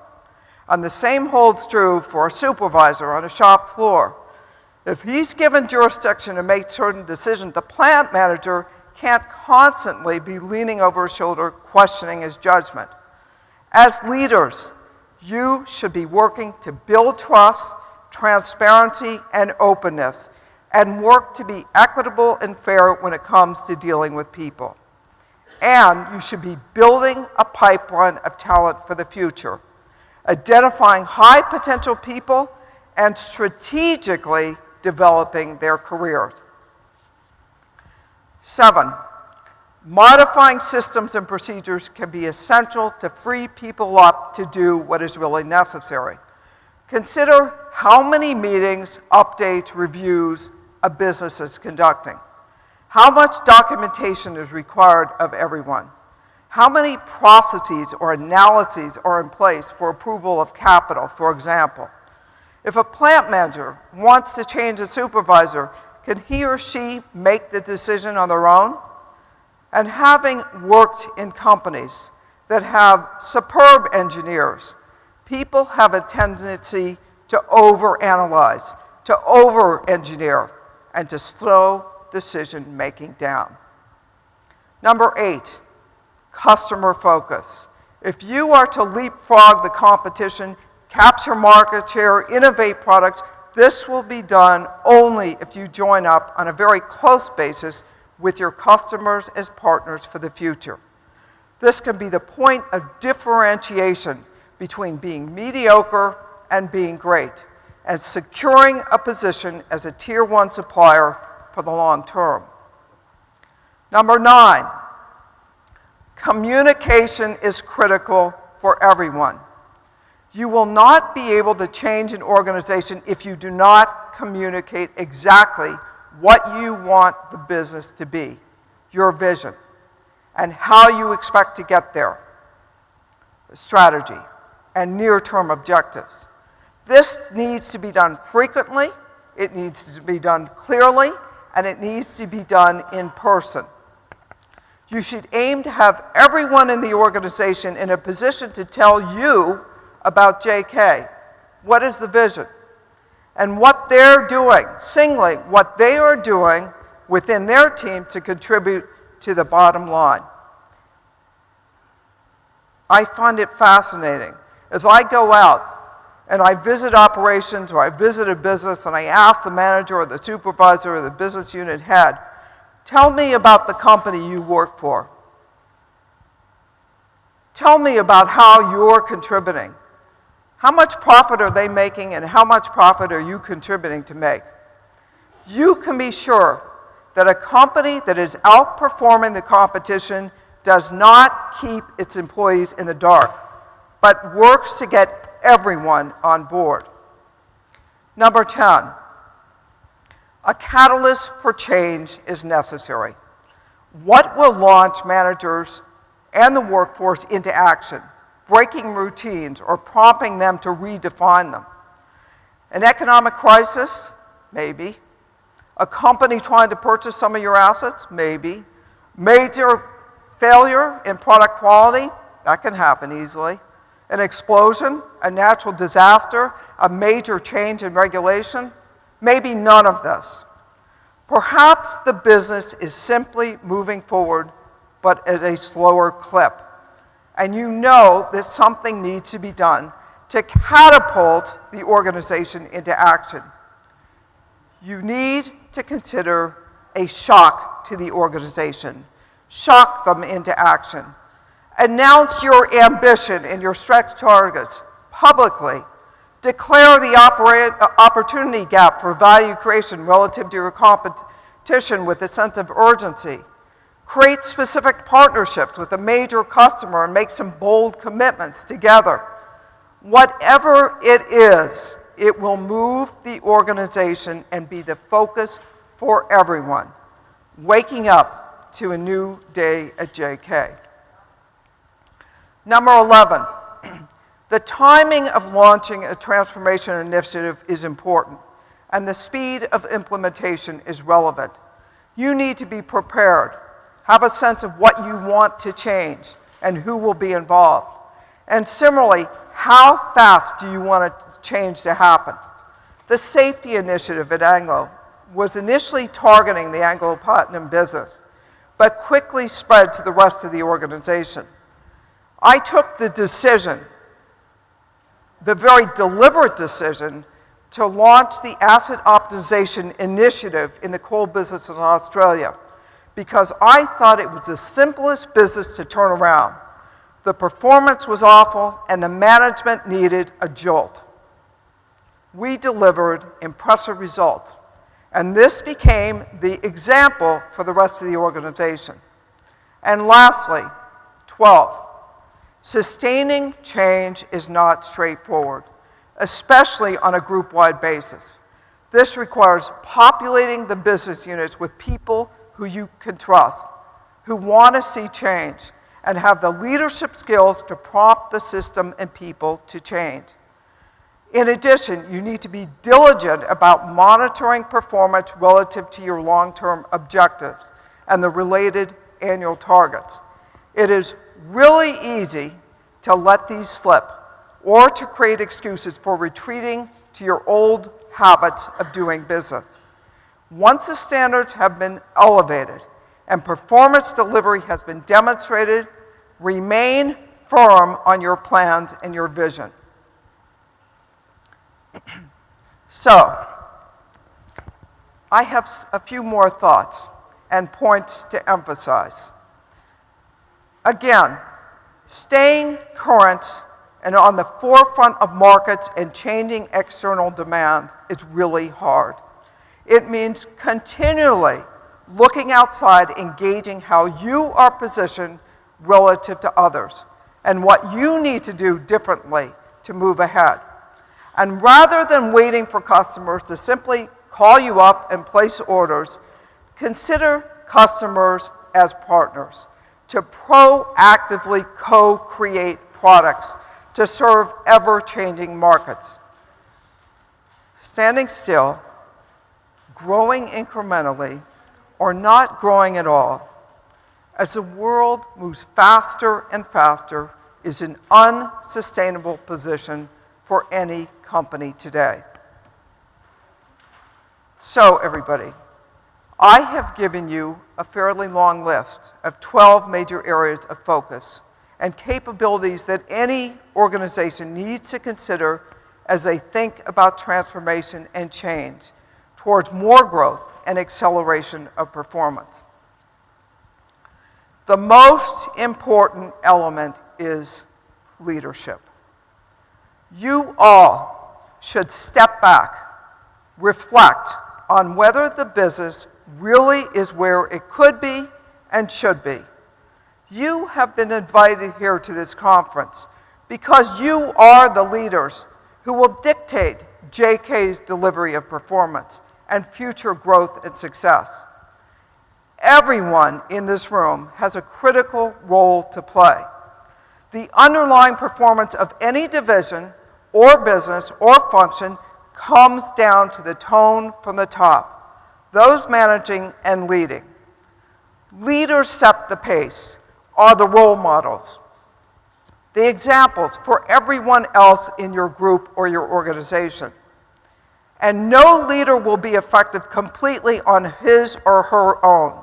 And the same holds true for a supervisor on a shop floor. If he's given jurisdiction to make certain decisions, the plant manager can't constantly be leaning over his shoulder, questioning his judgment. As leaders, you should be working to build trust, transparency, and openness, and work to be equitable and fair when it comes to dealing with people. And you should be building a pipeline of talent for the future, identifying high potential people and strategically developing their careers. 7, modifying systems and procedures can be essential to free people up to do what is really necessary. Consider how many meetings, updates, reviews a business is conducting. How much documentation is required of everyone? How many processes or analyses are in place for approval of capital, for example? If a plant manager wants to change a supervisor, can he or she make the decision on their own? And having worked in companies that have superb engineers, people have a tendency to overanalyze, to over-engineer, and to slow decision-making down. Number 8, customer focus. If you are to leapfrog the competition, capture market share, innovate products, this will be done only if you join up on a very close basis with your customers as partners for the future. This can be the point of differentiation between being mediocre and being great, and securing a position as a tier 1 supplier for the long term. Number 9, communication is critical for everyone. You will not be able to change an organization if you do not communicate exactly what you want the business to be, your vision, and how you expect to get there, strategy, and near-term objectives. This needs to be done frequently, it needs to be done clearly, and it needs to be done in person. You should aim to have everyone in the organization in a position to tell you about JK. What is the vision? And what they're doing, singly, what they are doing within their team to contribute to the bottom line. I find it fascinating. As I go out and I visit operations or I visit a business and I ask the manager or the supervisor or the business unit head, tell me about the company you work for. Tell me about how you're contributing. How much profit are they making and how much profit are you contributing to make? You can be sure that a company that is outperforming the competition does not keep its employees in the dark, but works to get everyone on board. Number 10, a catalyst for change is necessary. What will launch managers and the workforce into action, breaking routines or prompting them to redefine them. An economic crisis? Maybe. A company trying to purchase some of your assets? Maybe. Major failure in product quality? That can happen easily. An explosion? A natural disaster? A major change in regulation? Maybe none of this. Perhaps the business is simply moving forward, but at a slower clip. And you know that something needs to be done to catapult the organization into action. You need to consider a shock to the organization. Shock them into action. Announce your ambition and your stretch targets publicly. Declare the opportunity gap for value creation relative to your competition with a sense of urgency. Create specific partnerships with a major customer and make some bold commitments together. Whatever it is, it will move the organization and be the focus for everyone, waking up to a new day at JK. Number 11, the timing of launching a transformation initiative is important, and the speed of implementation is relevant. You need to be prepared, have a sense of what you want to change and who will be involved. And similarly, how fast do you want a change to happen? The safety initiative at Anglo was initially targeting the Anglo-Platinum business, but quickly spread to the rest of the organization. I took the decision, the very deliberate decision, to launch the Asset Optimization Initiative in the coal business in Australia because I thought it was the simplest business to turn around. The performance was awful and the management needed a jolt. We delivered impressive results, and this became the example for the rest of the organization. And lastly, 12, sustaining change is not straightforward, especially on a group-wide basis. This requires populating the business units with people who you can trust, who want to see change, and have the leadership skills to prompt the system and people to change. In addition, you need to be diligent about monitoring performance relative to your long-term objectives and the related annual targets. It is really easy to let these slip or to create excuses for retreating to your old habits of doing business. Once the standards have been elevated and performance delivery has been demonstrated, remain firm on your plans and your vision. So, I have a few more thoughts and points to emphasize. Again, staying current and on the forefront of markets and changing external demand is really hard. It means continually looking outside, engaging how you are positioned relative to others and what you need to do differently to move ahead. And rather than waiting for customers to simply call you up and place orders, consider customers as partners to proactively co-create products to serve ever-changing markets. Standing still, growing incrementally, or not growing at all, as the world moves faster and faster, is an unsustainable position for any company today. So, everybody, I have given you a fairly long list of 12 major areas of focus and capabilities that any organization needs to consider as they think about transformation and change towards more growth and acceleration of performance. The most important element is leadership. You all should step back, reflect on whether the business really is where it could be and should be. You have been invited here to this conference because you are the leaders who will dictate JK's delivery of performance and future growth and success. Everyone in this room has a critical role to play. The underlying performance of any division or business or function comes down to the tone from the top, those managing and leading. Leaders set the pace, are the role models, the examples for everyone else in your group or your organization. And no leader will be effective completely on his or her own.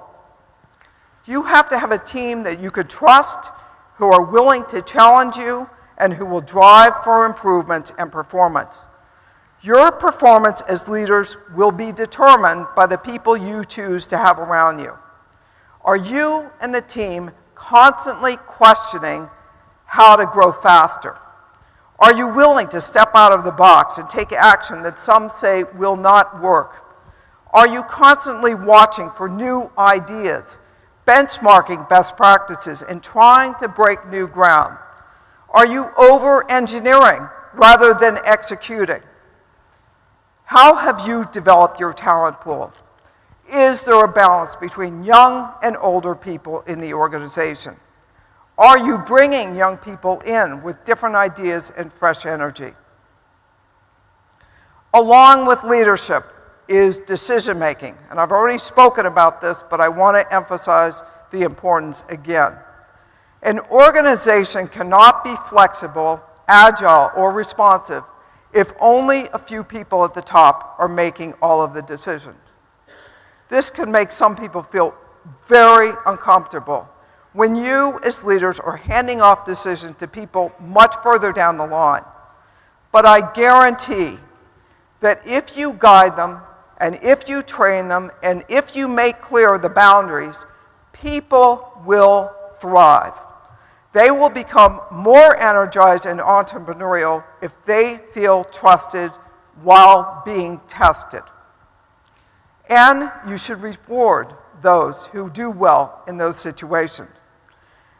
You have to have a team that you could trust, who are willing to challenge you, and who will drive for improvement and performance. Your performance as leaders will be determined by the people you choose to have around you. Are you and the team constantly questioning how to grow faster? Are you willing to step out of the box and take action that some say will not work? Are you constantly watching for new ideas, benchmarking best practices, and trying to break new ground? Are you over-engineering rather than executing? How have you developed your talent pool? Is there a balance between young and older people in the organization? Are you bringing young people in with different ideas and fresh energy? Along with leadership is decision-making. And I've already spoken about this, but I want to emphasize the importance again. An organization cannot be flexible, agile, or responsive if only a few people at the top are making all of the decisions. This can make some people feel very uncomfortable when you, as leaders, are handing off decisions to people much further down the line. But I guarantee that if you guide them, and if you train them, and if you make clear the boundaries, people will thrive. They will become more energized and entrepreneurial if they feel trusted while being tested. And you should reward those who do well in those situations.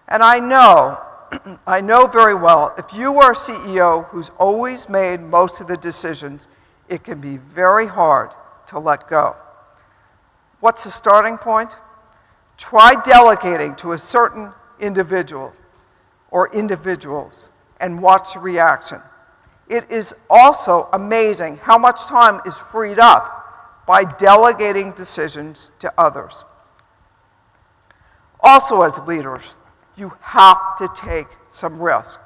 And I know very well, if you are a CEO who's always made most of the decisions, it can be very hard to let go. What's the starting point? Try delegating to a certain individual or individuals and watch the reaction. It is also amazing how much time is freed up by delegating decisions to others. Also, as leaders, you have to take some risk.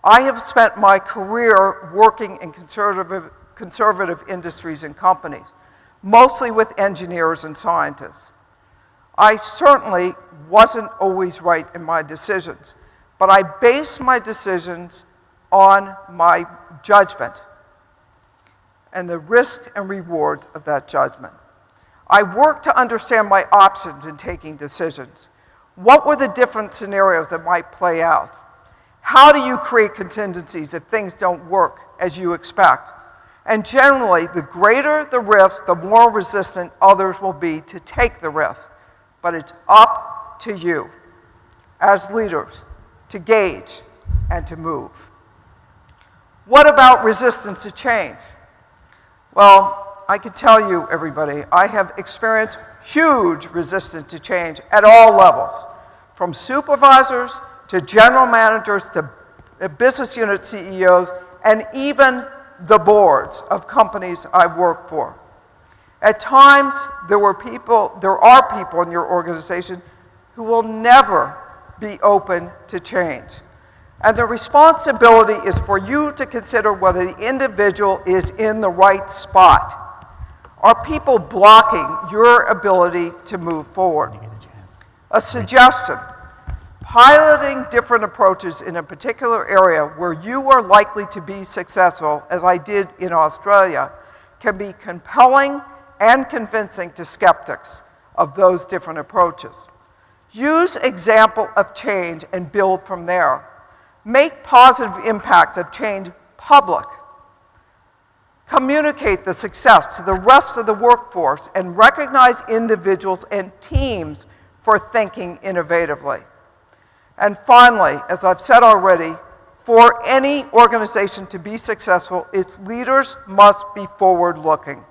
I have spent my career working in conservative industries and companies, mostly with engineers and scientists. I certainly wasn't always right in my decisions, but I based my decisions on my judgment and the risk and reward of that judgment. I worked to understand my options in taking decisions. What were the different scenarios that might play out? How do you create contingencies if things don't work as you expect? And generally, the greater the risk, the more resistant others will be to take the risk. But it's up to you, as leaders, to gauge and to move. What about resistance to change? Well, I can tell you, everybody, I have experienced huge resistance to change at all levels, from supervisors to general managers to business unit CEOs, and even the boards of companies I work for. At times, there are people in your organization who will never be open to change. And the responsibility is for you to consider whether the individual is in the right spot. Are people blocking your ability to move forward? A suggestion: piloting different approaches in a particular area where you are likely to be successful, as I did in Australia, can be compelling and convincing to skeptics of those different approaches. Use example of change and build from there. Make positive impacts of change public. Communicate the success to the rest of the workforce and recognize individuals and teams for thinking innovatively. And finally, as I've said already, for any organization to be successful, its leaders must be forward-looking,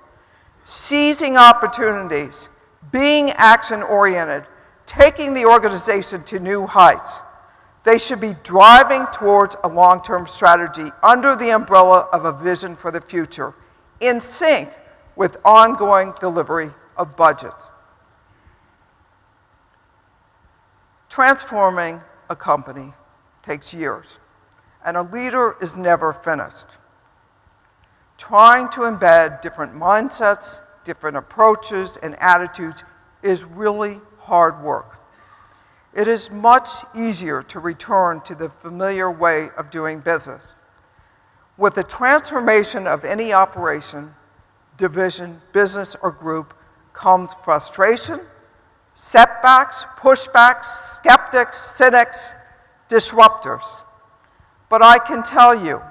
seizing opportunities, being action-oriented, taking the organization to new heights. They should be driving towards a long-term strategy under the umbrella of a vision for the future, in sync with ongoing delivery of budgets. Transforming a company takes years, and a leader is never finished. Trying to embed different mindsets, different approaches, and attitudes is really hard work. It is much easier to return to the familiar way of doing business. With the transformation of any operation, division, business, or group comes frustration, setbacks, pushbacks, skeptics, cynics, disruptors. But I can tell you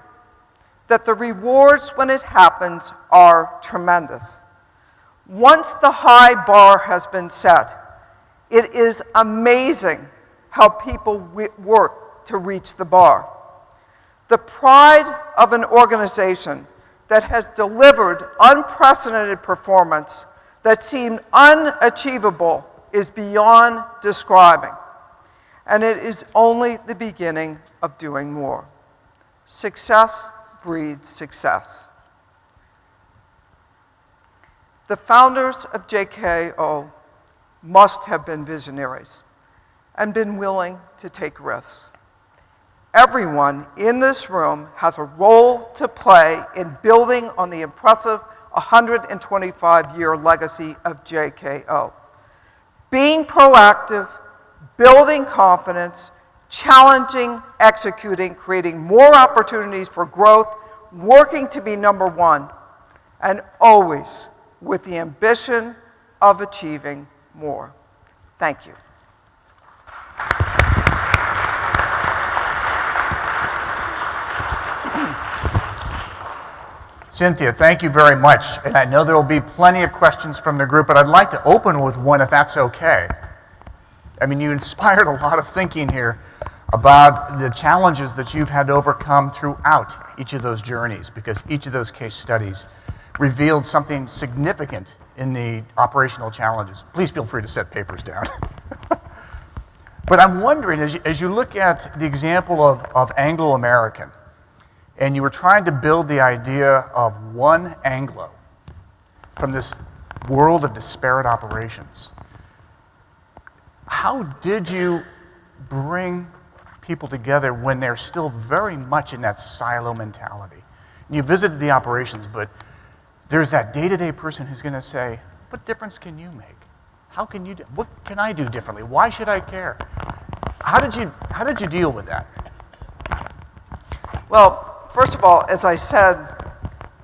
that the rewards when it happens are tremendous. Once the high bar has been set, it is amazing how people work to reach the bar. The pride of an organization that has delivered unprecedented performance that seemed unachievable is beyond describing, and it is only the beginning of doing more. Success breeds success. The founders of JKO must have been visionaries and been willing to take risks. Everyone in this room has a role to play in building on the impressive 125-year legacy of JKO. Being proactive, building confidence, challenging, executing, creating more opportunities for growth, working to be number one, and always with the ambition of achieving more. Thank you. Cynthia, thank you very much. And I know there will be plenty of questions from the group, but I'd like to open with one if that's okay. I mean, you inspired a lot of thinking here about the challenges that you've had to overcome throughout each of those journeys, because each of those case studies revealed something significant in the operational challenges. Please feel free to set papers down. But I'm wondering, as you look at the example of Anglo-American, and you were trying to build the idea of one Anglo from this world of disparate operations, how did you bring people together when they're still very much in that silo mentality? And you visited the operations, but there's that day-to-day person who's going to say, what difference can you make? How can you do, what can I do differently? Why should I care? How did you deal with that? Well, first of all, as I said,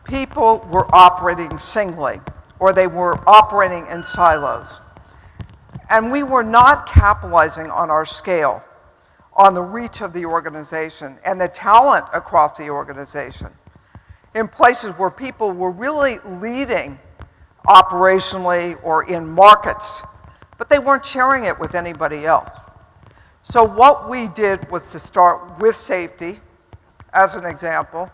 people were operating singly, or they were operating in silos. And we were not capitalizing on our scale, on the reach of the organization and the talent across the organization, in places where people were really leading operationally or in markets, but they weren't sharing it with anybody else. So what we did was to start with safety, as an example,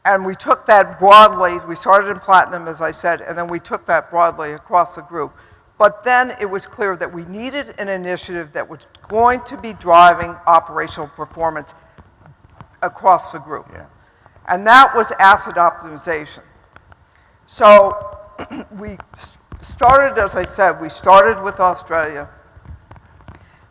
and we took that broadly. We started in Platinum, as I said, and then we took that broadly across the group. But then it was clear that we needed an initiative that was going to be driving operational performance across the group. Yeah. And that was asset optimization. So we started, as I said, we started with Australia.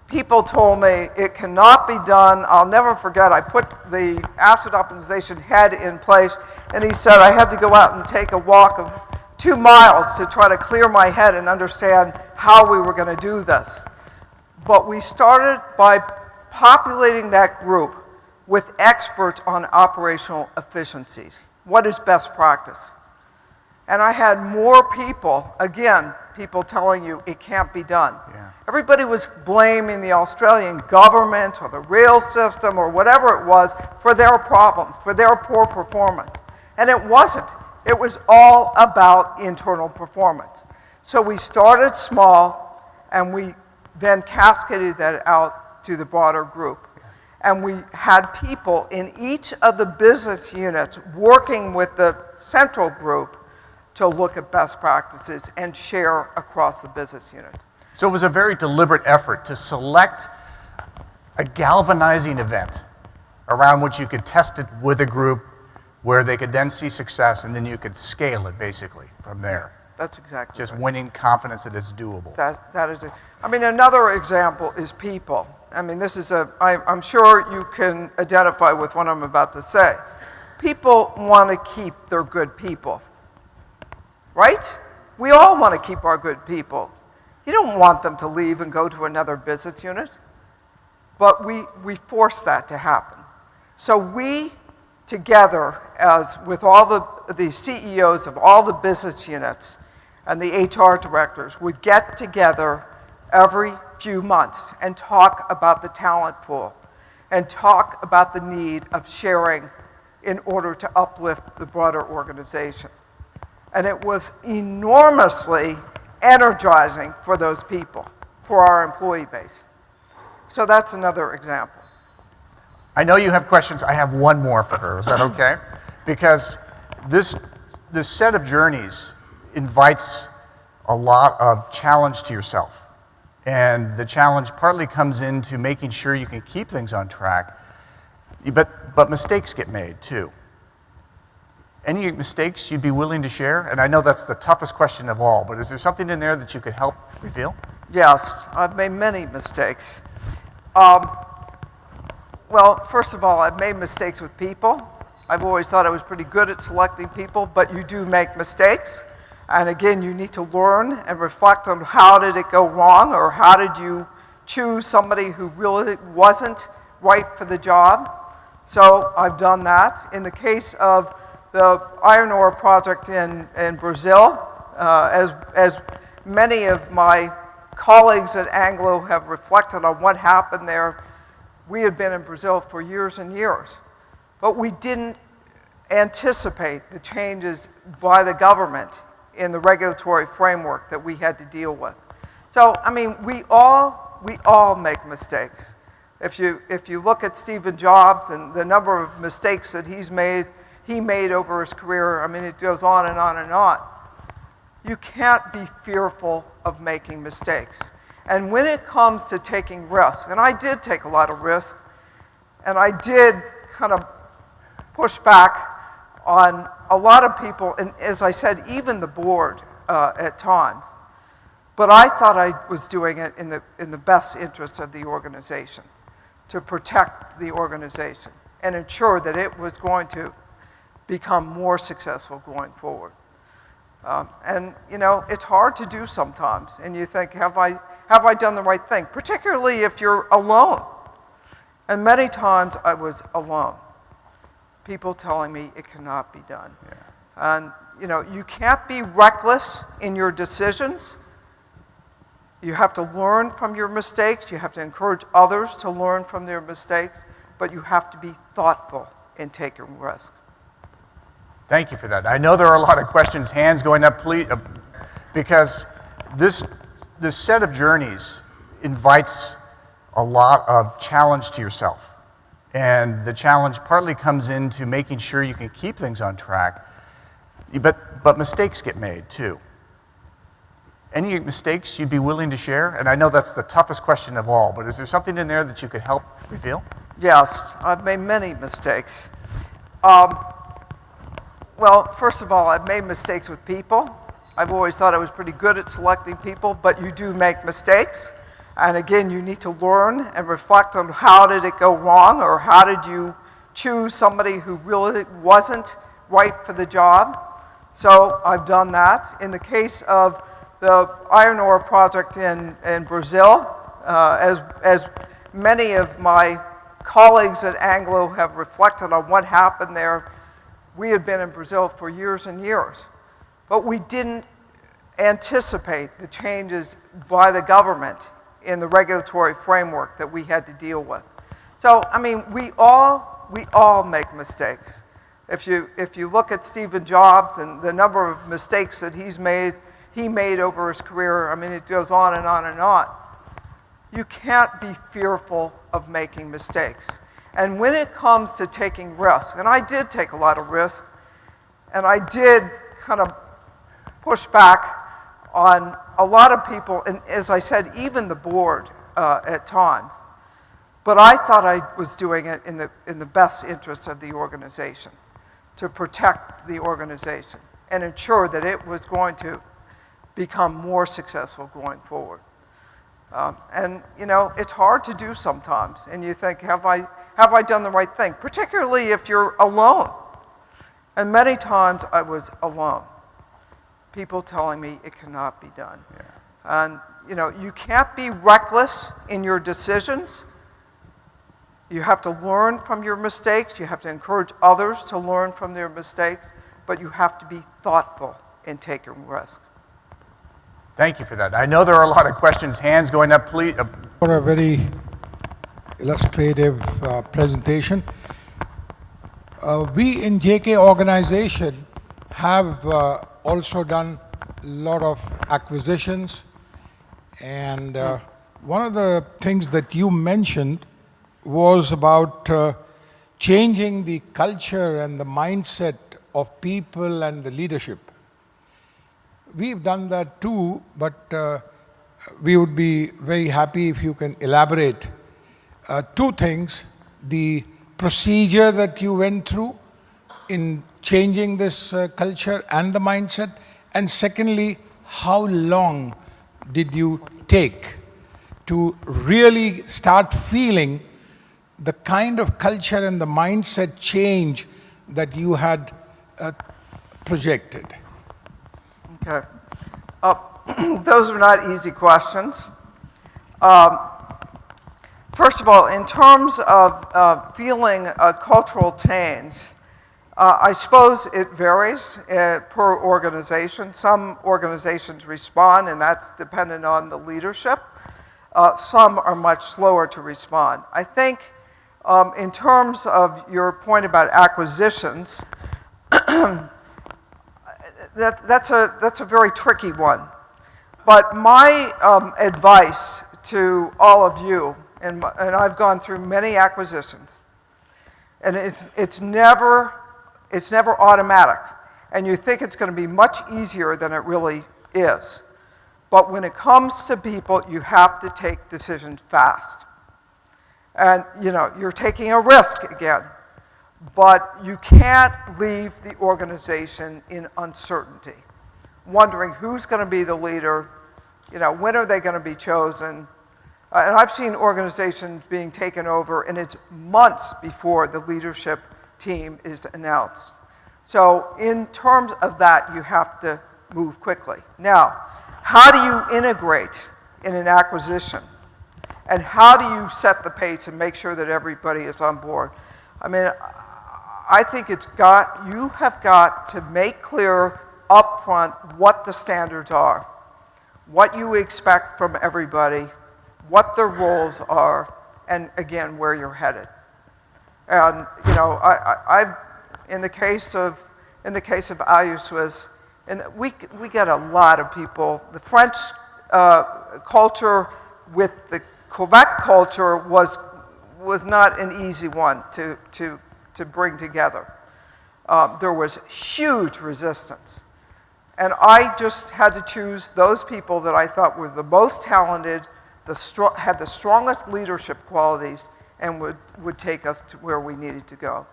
People told me it cannot be done. I'll never forget, I put the asset optimization head in place, and he said I had to go out and take a walk of 2 miles to try to clear my head and understand how we were going to do this. But we started by populating that group with experts on operational efficiencies. What is best practice? And I had more people, again, people telling you it can't be done. Yeah. Everybody was blaming the Australian government or the rail system or whatever it was for their problems, for their poor performance. And it wasn't. It was all about internal performance. So we started small, and we then cascaded that out to the broader group. And we had people in each of the business units working with the central group to look at best practices and share across the business unit. So it was a very deliberate effort to select a galvanizing event around which you could test it with a group where they could then see success, and then you could scale it basically from there. That's exactly Just right. winning confidence that it's doable. That is it. I mean, another example is people. I mean, this is I'm sure you can identify with what I'm about to say. People want to keep their good people, right? We all want to keep our good people. You don't want them to leave and go to another business unit, but we force that to happen. So we, together, as with all the CEOs of all the business units and the HR directors, would get together every few months and talk about the talent pool and talk about the need of sharing in order to uplift the broader organization. And it was enormously energizing for those people, for our employee base. So that's another example. I know you have questions. I have one more for her. Is that okay? Because this set of journeys invites a lot of challenge to yourself. And the challenge partly comes into making sure you can keep things on track, but mistakes get made too. Any mistakes you'd be willing to share? And I know that's the toughest question of all, but is there something in there that you could help reveal? Yes, I've made many mistakes. Well, first of all, I've made mistakes with people. I've always thought I was pretty good at selecting people, but you do make mistakes. And again, you need to learn and reflect on how did it go wrong, or how did you choose somebody who really wasn't right for the job. So I've done that. In the case of the iron ore project in Brazil, as many of my colleagues at Anglo have reflected on what happened there, we had been in Brazil for years and years, but we didn't anticipate the changes by the government in the regulatory framework that we had to deal with. So, I mean, we all make mistakes. If you look at Stephen Jobs and the number of mistakes that he made over his career, I mean, it goes on and on and on. You can't be fearful of making mistakes. And when it comes to taking risks, and I did take a lot of risks, and I did kind of push back on a lot of people, and as I said, even the board at times. But I thought I was doing it in the best interest of the organization, to protect the organization and ensure that it was going to become more successful going forward. And you know, it's hard to do sometimes, and you think, have I done the right thing? Particularly if you're alone. And many times I was alone. People telling me it cannot be done. Yeah. And you know, you can't be reckless in your decisions. You have to learn from your mistakes. You have to encourage others to learn from their mistakes, but you have to be thoughtful in taking risks. Thank you for that. I know there are a lot of questions, hands going up, please, because this set of journeys invites a lot of challenge to yourself. And the challenge partly comes into making sure you can keep things on track, but mistakes get made too. Any mistakes you'd be willing to share? And I know that's the toughest question of all, but is there something in there that you could help reveal? Yes, I've made many mistakes. Well, first of all, I've made mistakes with people. I've always thought I was pretty good at selecting people, but you do make mistakes. And again, you need to learn and reflect on how did it go wrong, or how did you choose somebody who really wasn't right for the job. So I've done that. In the case of the iron ore project in Brazil, as many of my colleagues at Anglo have reflected on what happened there, we had been in Brazil for years and years, but we didn't anticipate the changes by the government in the regulatory framework that we had to deal with. So, I mean, we all make mistakes. If you look at Stephen Jobs and the number of mistakes that he made over his career, I mean, it goes on and on and on. You can't be fearful of making mistakes. And when it comes to taking risks, and I did take a lot of risks, and I did kind of push back on a lot of people, and as I said, even the board at times. But I thought I was doing it in the best interest of the organization, to protect the organization and ensure that it was going to become more successful going forward. And you know, it's hard to do sometimes, and you think, have I done the right thing? Particularly if you're alone. And many times I was alone. People telling me it cannot be done. Yeah. And you know, you can't be reckless in your decisions. You have to learn from your mistakes. You have to encourage others to learn from their mistakes, but you have to be thoughtful in taking risks. Thank you for that. I know there are a lot of questions, hands going up, please. For a very illustrative presentation. We in JK organization have also done a lot of acquisitions, and one of the things that you mentioned was about changing the culture and the mindset of people and the leadership. We've done that too, but we would be very happy if you can elaborate. Two things: the procedure that you went through in changing this culture and the mindset, and secondly, how long did you take to really start feeling the kind of culture and the mindset change that you had projected? Okay. Those are not easy questions. First of all, in terms of feeling a cultural change, I suppose it varies per organization. Some organizations respond, and that's dependent on the leadership. Some are much slower to respond. I think in terms of your point about acquisitions, that's a very tricky one. But my advice to all of you, and I've gone through many acquisitions, and it's never automatic, and you think it's going to be much easier than it really is. But when it comes to people, you have to take decisions fast. And you know, you're taking a risk again, but you can't leave the organization in uncertainty, wondering who's going to be the leader, you know, when are they going to be chosen. And I've seen organizations being taken over, and it's months before the leadership team is announced. So in terms of that, you have to move quickly. Now, how do you integrate in an acquisition? And how do you set the pace and make sure that everybody is on board? I mean, I think you have got to make clear upfront what the standards are, what you expect from everybody, what their roles are, and again, where you're headed. And you know, I've in the case of Aluswiss, and we get a lot of people. The French culture with the Quebec culture was not an easy one to bring together. There was huge resistance. And I just had to choose those people that I thought were the most talented, had the strongest leadership qualities, and would take us to where we needed to go.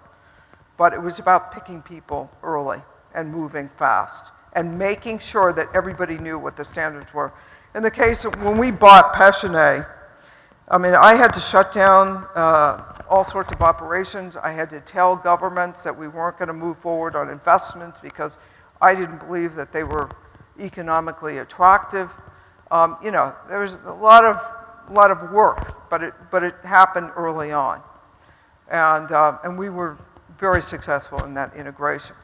But it was about picking people early and moving fast and making sure that everybody knew what the standards were. In the case of when we bought Péchenet, I mean, I had to shut down all sorts of operations. I had to tell governments that we weren't going to move forward on investments because I didn't believe that they were economically attractive. You know, there was a lot of work, but it happened early on, and we were very successful in that integration.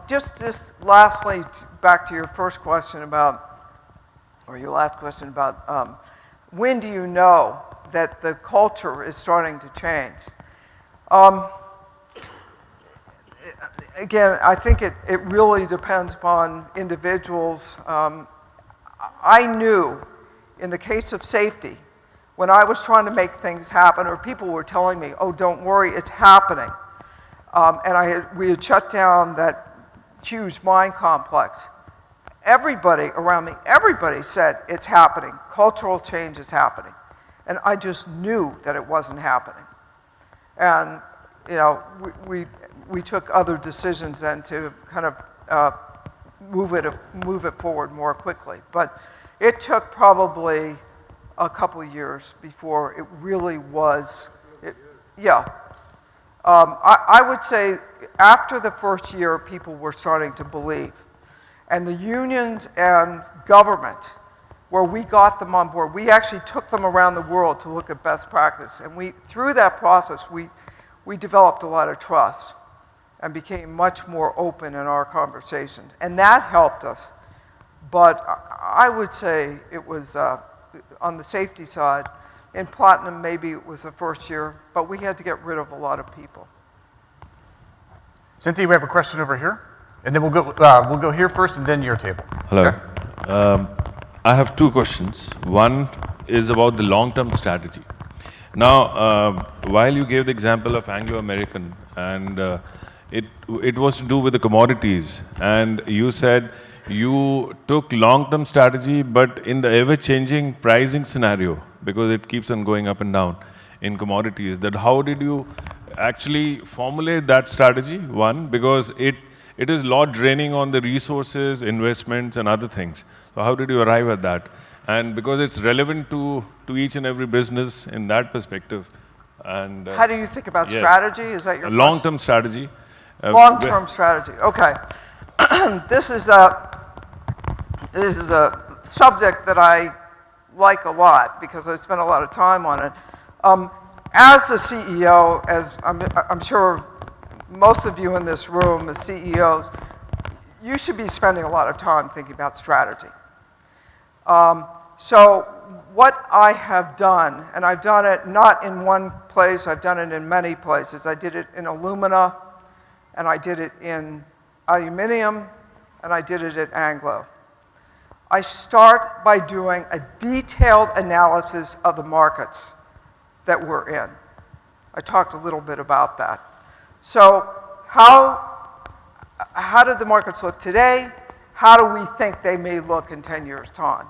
Just lastly, back to your first question about, or your last question about, when do you know that the culture is starting to change? Again, I think it really depends upon individuals. I knew in the case of safety, when I was trying to make things happen, or people were telling me, oh, don't worry, it's happening. And we had shut down that huge mine complex. Everybody around me, everybody said it's happening. Cultural change is happening. And I just knew that it wasn't happening. And, you know, we took other decisions then to kind of move it forward more quickly. But it took probably a couple years before it really was, I would say after the first year, people were starting to believe. And the unions and government, where we got them on board, we actually took them around the world to look at best practice. And through that process, we developed a lot of trust and became much more open in our conversation. And that helped us. But I would say it was on the safety side. In Platinum, maybe it was the first year, but we had to get rid of a lot of people. Cynthia, we have a question over here, and then we'll go here first, and then your table. Hello. Okay. I have two questions. One is about the long-term strategy. Now, while you gave the example of Anglo-American, and it was to do with the commodities, and you said you took long-term strategy, but in the ever-changing pricing scenario, because it keeps on going up and down in commodities, that how did you actually formulate that strategy? One, because it is a lot draining on the resources, investments, and other things. So how did you arrive at that? And because it's relevant to each and every business in that perspective. And how do you think about yeah. strategy? Is that your question? Long-term strategy. Long-term strategy. Okay. This is a subject that I like a lot because I spent a lot of time on it. As the CEO, as I'm sure most of you in this room as CEOs, you should be spending a lot of time thinking about strategy. So what I have done, and I've done it not in one place, I've done it in many places. I did it in alumina, and I did it in aluminum, and I did it at Anglo. I start by doing a detailed analysis of the markets that we're in. I talked a little bit about that. So how did the markets look today? How do we think they may look in 10 years' time?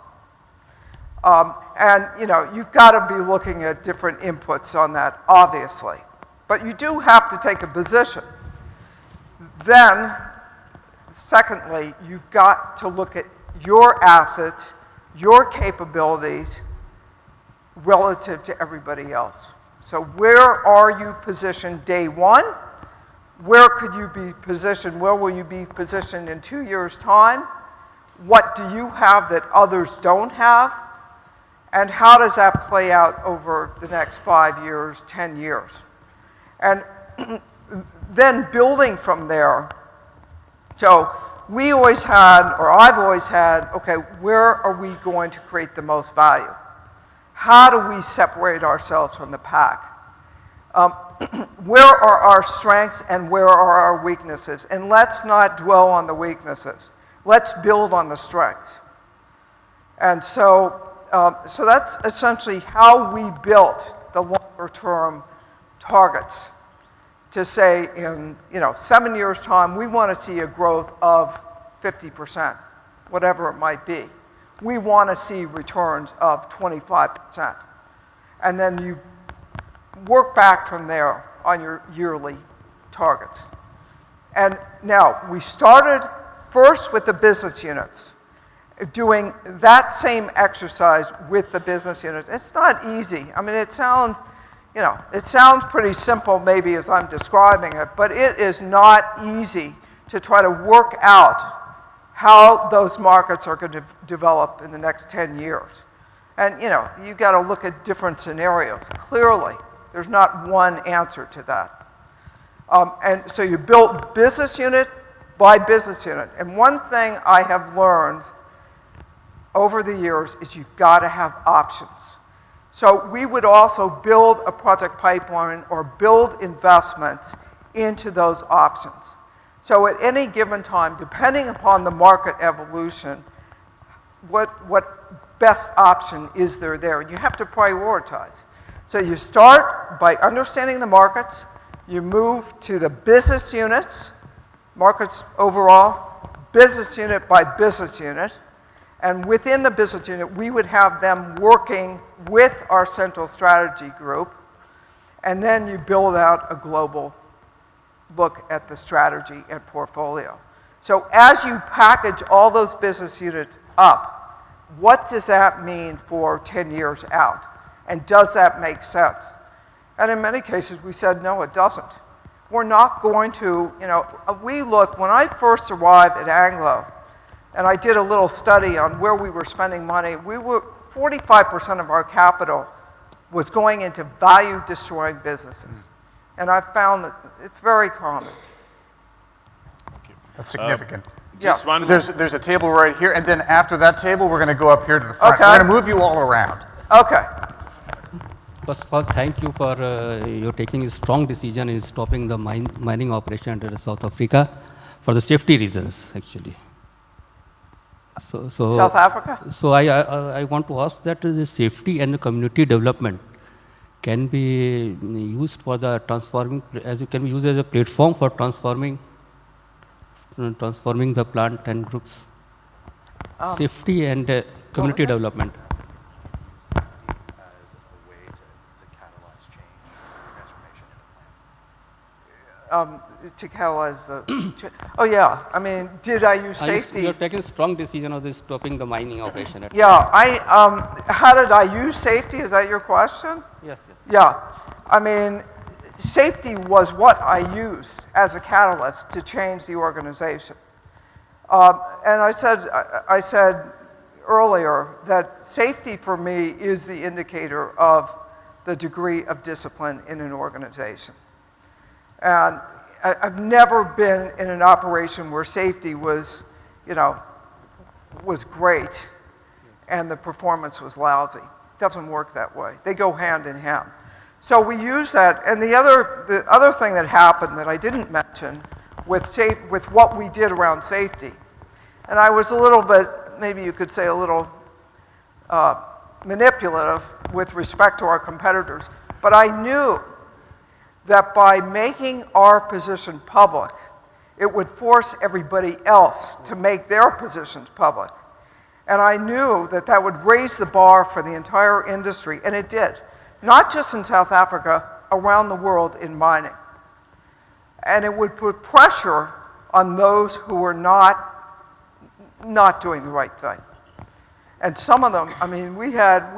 And you know, you've got to be looking at different inputs on that, obviously. But you do have to take a position. Then, secondly, you've got to look at your assets, your capabilities, relative to everybody else. So where are you positioned day one? Where could you be positioned? Where will you be positioned in 2 years' time? What do you have that others don't have? And how does that play out over the next 5 years, 10 years? And then building from there. So we always had, or I've always had, okay, where are we going to create the most value? How do we separate ourselves from the pack? Where are our strengths and where are our weaknesses? And let's not dwell on the weaknesses. Let's build on the strengths. And so that's essentially how we built the longer-term targets. To say in 7 years' time, we want to see a growth of 50%, whatever it might be. We want to see returns of 25%. And then you work back from there on your yearly targets. And now, we started first with the business units, doing that same exercise with the business units. It's not easy. I mean, it sounds pretty simple maybe as I'm describing it, but it is not easy to try to work out how those markets are going to develop in the next 10 years. And you've got to look at different scenarios. Clearly, there's not one answer to that. And so you build business unit by business unit. And one thing I have learned over the years is you've got to have options. So we would also build a project pipeline or build investments into those options. So at any given time, depending upon the market evolution, what best option is there? And you have to prioritize. So you start by understanding the markets, you move to the business units, markets overall, business unit by business unit, And within the business unit, we would have them working with our central strategy group, and then you build out a global look at the strategy and portfolio. So as you package all those business units up, what does that mean for 10 years out? And does that make sense? And in many cases, we said, no, it doesn't. We're not going to, when I first arrived at Anglo, and I did a little study on where we were spending money, 45% of our capital was going into value-destroying businesses. And I found that it's very common. That's significant. Just one. There's a table right here, and then after that table, we're going to go up here to the front. Okay. We're going to move you all around. Okay. First of all, thank you for your taking a strong decision in stopping the mining operation in South Africa for the safety reasons, actually. So South Africa? So I want to ask that the safety and the community development can be used for the transforming, as it can be used as a platform for transforming the plant and groups. Safety and community development. To catalyze the, oh yeah, I mean, did I use safety? You're taking a strong decision of this stopping the mining operation. Yeah, how did I use safety? Is that your question? Yes, yes. Yeah, I mean, safety was what I used as a catalyst to change the organization. And I said earlier that safety for me is the indicator of the degree of discipline in an organization. And I've never been in an operation where safety was, was great and the performance was lousy. It doesn't work that way. They go hand in hand. So we use that. And the other thing that happened that I didn't mention with what we did around safety, and I was a little bit, maybe you could say a little manipulative with respect to our competitors, but I knew that by making our position public, it would force everybody else to make their positions public. And I knew that that would raise the bar for the entire industry, and it did. Not just in South Africa, around the world in mining. And it would put pressure on those who were not doing the right thing. And some of them, I mean, we had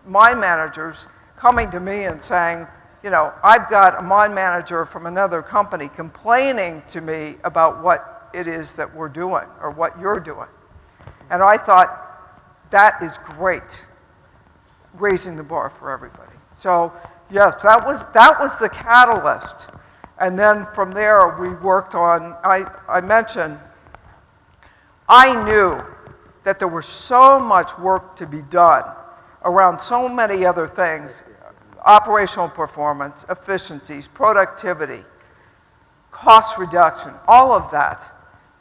mine managers coming to me and saying, I've got a mine manager from another company complaining to me about what it is that we're doing or what you're doing. And I thought, that is great, raising the bar for everybody. So yes, that was the catalyst. And then from there, we worked on, I mentioned, I knew that there was so much work to be done around so many other things. Operational performance, efficiencies, productivity, cost reduction, all of that.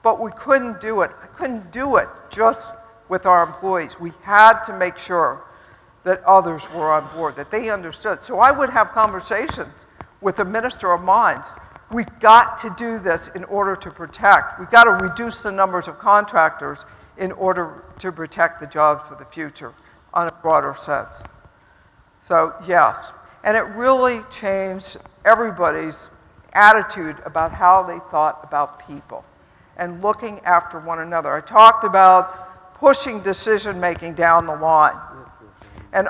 But we couldn't do it. I couldn't do it just with our employees. We had to make sure that others were on board, that they understood. So I would have conversations with the Minister of Mines. We've got to do this in order to protect. We've got to reduce the numbers of contractors in order to protect the jobs for the future on a broader sense. So yes, and it really changed everybody's attitude about how they thought about people and looking after one another. I talked about pushing decision-making down the line. And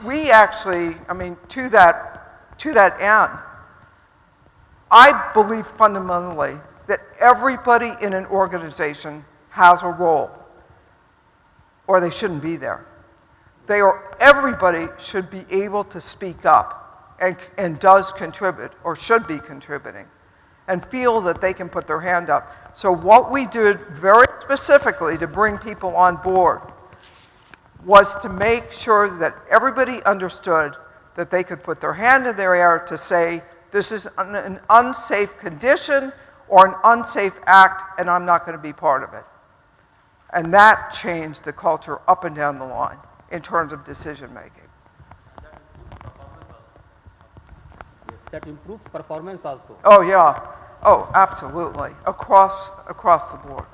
we actually, I mean, to that end, I believe fundamentally that everybody in an organization has a role, or they shouldn't be there. Everybody should be able to speak up and does contribute or should be contributing and feel that they can put their hand up. So what we did very specifically to bring people on board was to make sure that everybody understood that they could put their hand in their air to say, this is an unsafe condition or an unsafe act, and I'm not going to be part of it. And that changed the culture up and down the line in terms of decision making. That improves performance also. Oh yeah, oh absolutely, across the board.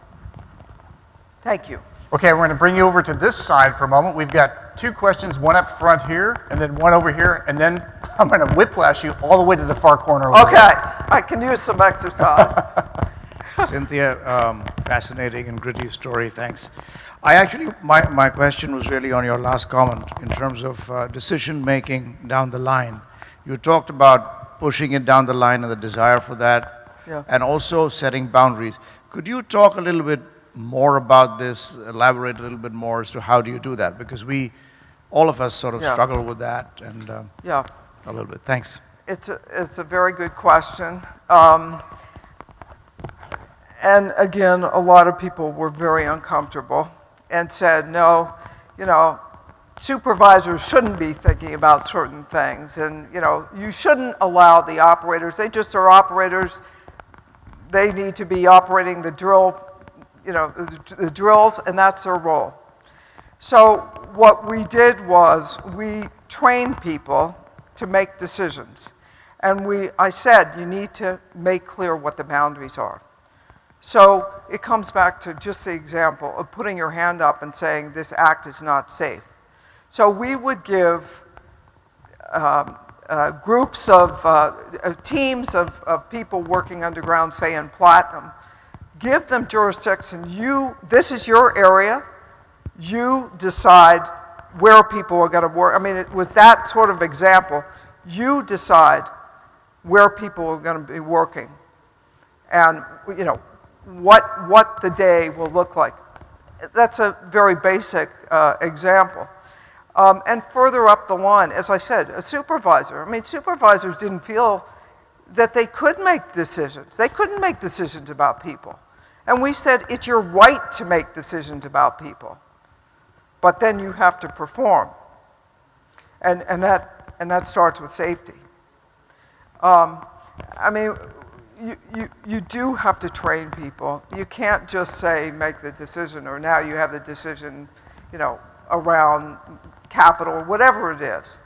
Thank you. Okay, we're going to bring you over to this side for a moment. We've got 2 questions, one up front here, and then one over here, and then I'm going to whiplash you all the way to the far corner over Okay, I can use some exercise. Cynthia, fascinating and gritty story, thanks. I actually, my question was really on your last comment in terms of decision-making down the line. You talked about pushing it down the line and the desire for that, Yeah. and also setting boundaries. Could you talk a little bit more about this, elaborate a little bit more as to how do you do that? Because all of us sort of Yeah. struggle with that, and Yeah, a little bit. Thanks. it's a very good question. And again, a lot of people were very uncomfortable and said, no, supervisors shouldn't be thinking about certain things. And, you shouldn't allow the operators, they just are operators. They need to be operating the drill, the drills, and that's their role. So what we did was we trained people to make decisions. And I said, you need to make clear what the boundaries are. So it comes back to just the example of putting your hand up and saying this act is not safe. So we would give groups of teams of people working underground, say in Platinum, give them jurisdiction. This is your area. You decide where people are going to work. I mean, it was that sort of example. You decide where people are going to be working, and what the day will look like. That's a very basic example. And further up the line, as I said, a supervisor. I mean, supervisors didn't feel that they could make decisions. They couldn't make decisions about people. And we said, it's your right to make decisions about people. But then you have to perform. And that starts with safety. I mean, you do have to train people. You can't just say, make the decision, or now you have the decision, around capital, whatever it is.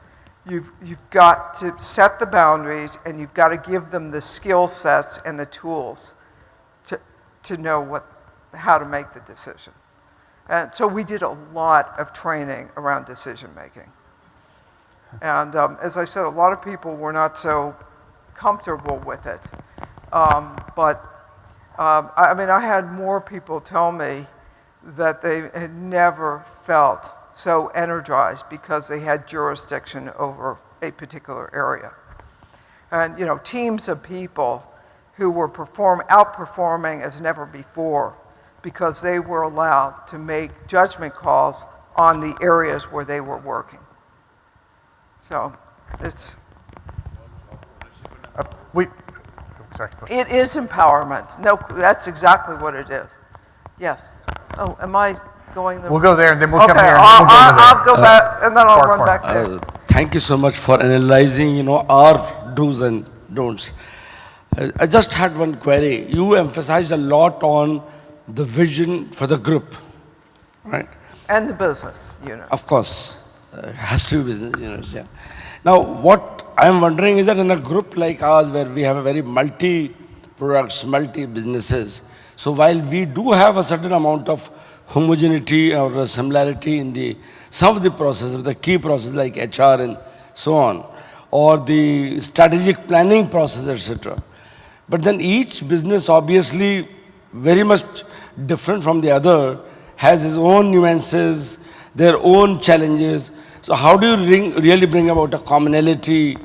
You've got to set the boundaries, and you've got to give them the skill sets and the tools to know how to make the decision. And so we did a lot of training around decision making. And as I said, a lot of people were not so comfortable with it. I had more people tell me that they had never felt so energized because they had jurisdiction over a particular area. And, teams of people who were outperforming as never before because they were allowed to make judgment calls on the areas where they were working. So it's... Sorry. It is empowerment. No, that's exactly what it is. Yes. Oh, am I going the... We'll go there, and then we'll Okay, come here, and then we'll go to there. I'll go back, and then I'll Far run corner. back there. Thank you so much for analyzing, our do's and don'ts. I just had one query. You emphasized a lot on the vision for the group, right? And the business unit. Of course, it has to be business units, yeah. Now, what I'm wondering is that in a group like ours, where we have a very multi-products, multi-businesses, so while we do have a certain amount of homogeneity or a similarity in some of the processes, the key processes like HR and so on, or the strategic planning process, etc. But then each business, obviously very much different from the other, has its own nuances, their own challenges. So how do you really bring about a commonality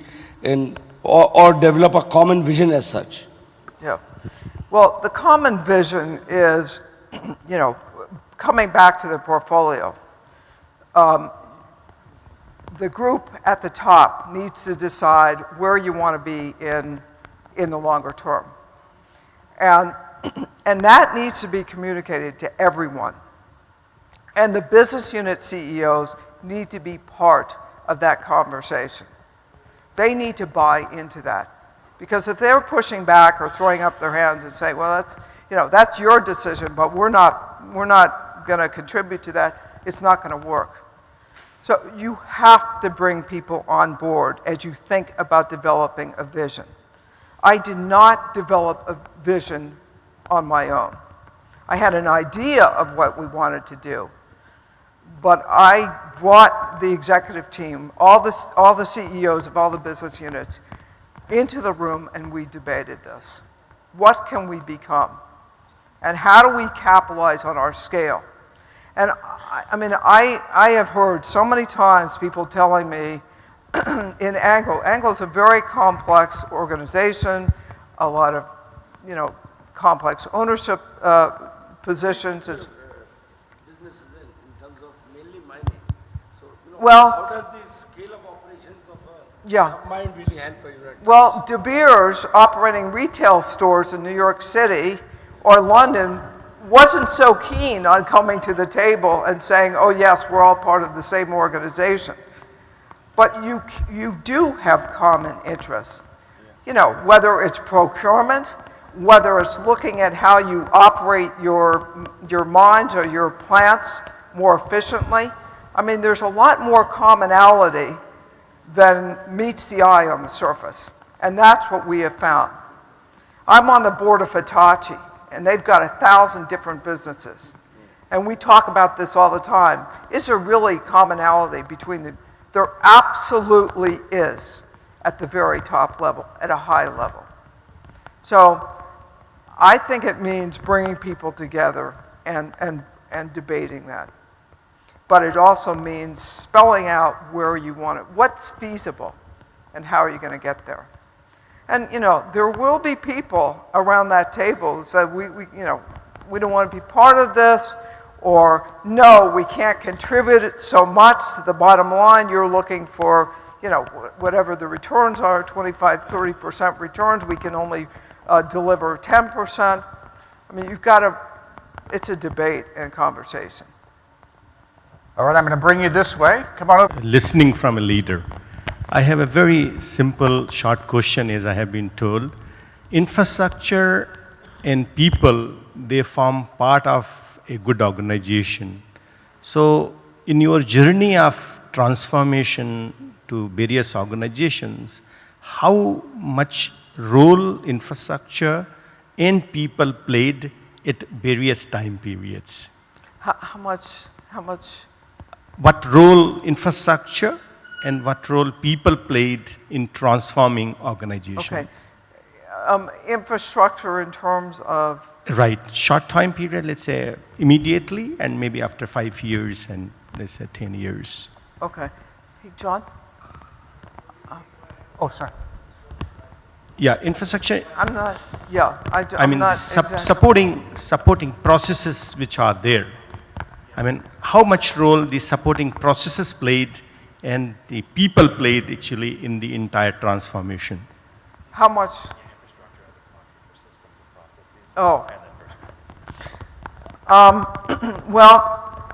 or develop a common vision as such? Yeah. Well, the common vision is, coming back to the portfolio. The group at the top needs to decide where you want to be in the longer term. And that needs to be communicated to everyone. And the business unit CEOs need to be part of that conversation. They need to buy into that. Because if they're pushing back or throwing up their hands and saying, well, that's your decision, but we're not going to contribute to that, it's not going to work. So you have to bring people on board as you think about developing a vision. I did not develop a vision on my own. I had an idea of what we wanted to do, but I brought the executive team, all the CEOs of all the business units, into the room and we debated this. What can we become? And how do we capitalize on our scale? And I have heard so many times people telling me in Angle is a very complex organization, a lot of, complex ownership positions. Businesses in terms of mainly mining. So, Well, how does the scale of operations of a Yeah. mine really help you? Well, De Beers operating retail stores in New York City or London wasn't so keen on coming to the table and saying, oh yes, we're all part of the same organization. But you do have common interests. Whether it's procurement, whether it's looking at how you operate your mines or your plants more efficiently. There's a lot more commonality than meets the eye on the surface. And that's what we have found. I'm on the board of Hitachi, and they've got 1,000 different businesses. And we talk about this all the time. Is there really commonality between them? There absolutely is at the very top level, at a high level. So I think it means bringing people together and debating that. But it also means spelling out where you want it, what's feasible, and how are you going to get there. And there will be people around that table who say, we don't want to be part of this, or no, we can't contribute so much to the bottom line. You're looking for, whatever the returns are, 25, 30% returns. We can only deliver 10%. It's a debate and conversation. All right, I'm going to bring you this way. Come on over. Listening from a leader. I have a very simple, short question, as I have been told. Infrastructure and people, they form part of a good organization. So, in your journey of transformation to various organizations, how much role infrastructure and people played at various time periods? How much? What role infrastructure and what role people played in transforming organizations? Okay. Infrastructure in terms of? Right. Short time period, let's say immediately, and maybe after 5 years and let's say 10 years. Okay. Hey, John? Oh, sorry. Yeah, infrastructure. I'm not, yeah. I'm not supporting processes which are there. How much role the supporting processes played and the people played actually in the entire transformation? How much? Oh. Well,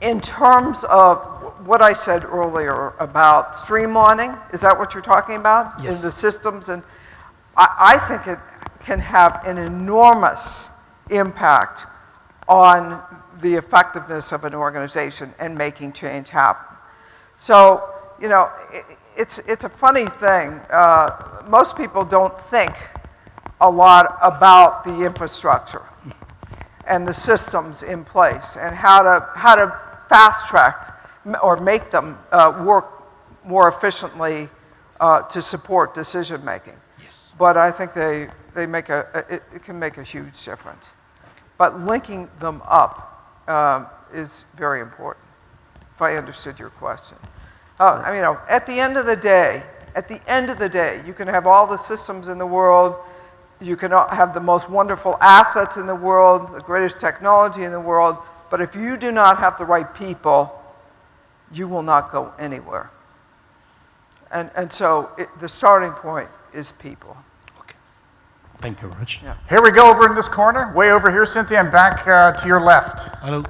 in terms of what I said earlier about streamlining, is that what you're talking about? Yes. In the systems, and I think it can have an enormous impact on the effectiveness of an organization and making change happen. So, it's a funny thing. Most people don't think a lot about the infrastructure and the systems in place and how to fast track or make them work more efficiently to support decision making. Yes. But I think it can make a huge difference. But linking them up is very important, if I understood your question. At the end of the day, you can have all the systems in the world, you can have the most wonderful assets in the world, the greatest technology in the world, but if you do not have the right people, you will not go anywhere. And so the starting point is people. Okay. Thank you very much. Yeah. Here we go over in this corner, way over here, Cynthia, and back to your left. Hello.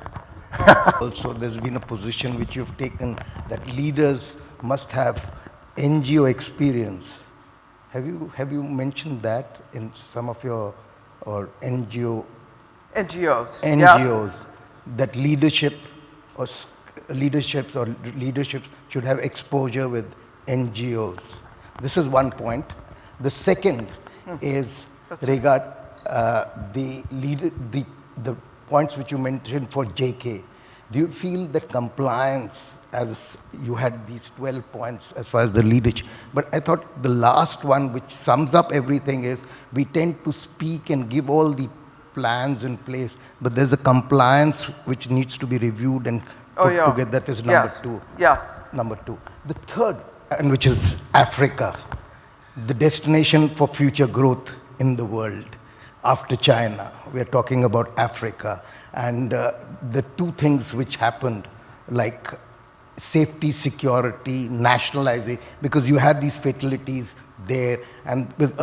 Also, there's been a position which you've taken that leaders must have NGO experience. Have you mentioned that in some of your NGOs? Yes. That leaderships should have exposure with NGOs. This is one point. The second is regard the points which you mentioned for JK, do you feel that compliance, as you had these 12 points as far as the leadership, but I thought the last one which sums up everything is we tend to speak and give all the plans in place, but there's a compliance which needs to be reviewed and put together. That is number two. Yeah. Number two. The third, and which is Africa, the destination for future growth in the world. After China, we are talking about Africa. And the two things which happened, like safety, security, nationalizing, because you had these fatalities there, and with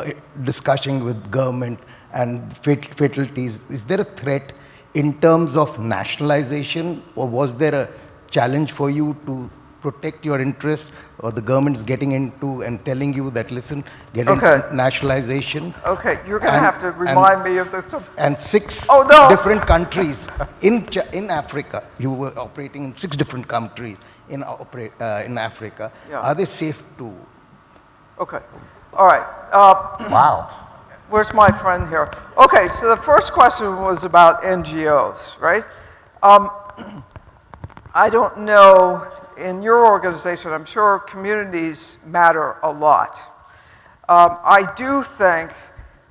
discussing with government and fatalities, is there a threat in terms of nationalization, or was there a challenge for you to protect your interests, or the government's getting into and telling you that, listen, get into nationalization? Okay, you're going to have to remind me of this. And six different countries in Africa. You were operating in 6 different countries in Africa. Yeah. Are they safe to? Okay, all right. Wow. Where's my friend here? Okay, so the first question was about NGOs, right? I don't know, in your organization, I'm sure communities matter a lot. I do think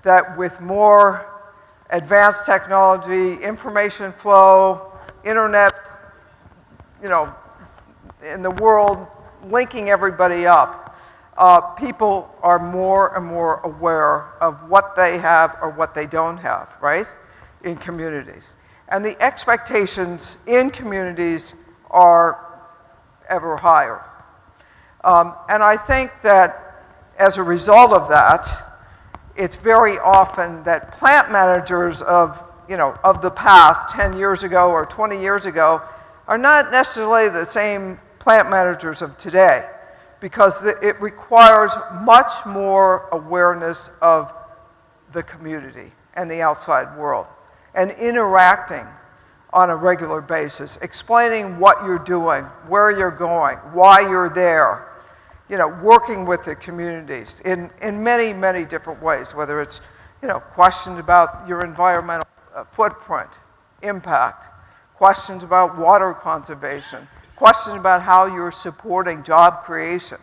that with more advanced technology, information flow, internet, in the world, linking everybody up, people are more and more aware of what they have or what they don't have, right, in communities. And the expectations in communities are ever higher. And I think that as a result of that, it's very often that plant managers of the past, 10 years ago or 20 years ago, are not necessarily the same plant managers of today, because it requires much more awareness of the community and the outside world, and interacting on a regular basis, explaining what you're doing, where you're going, why you're there, working with the communities in many, many different ways, whether it's, questions about your environmental footprint, impact, questions about water conservation, questions about how you're supporting job creation.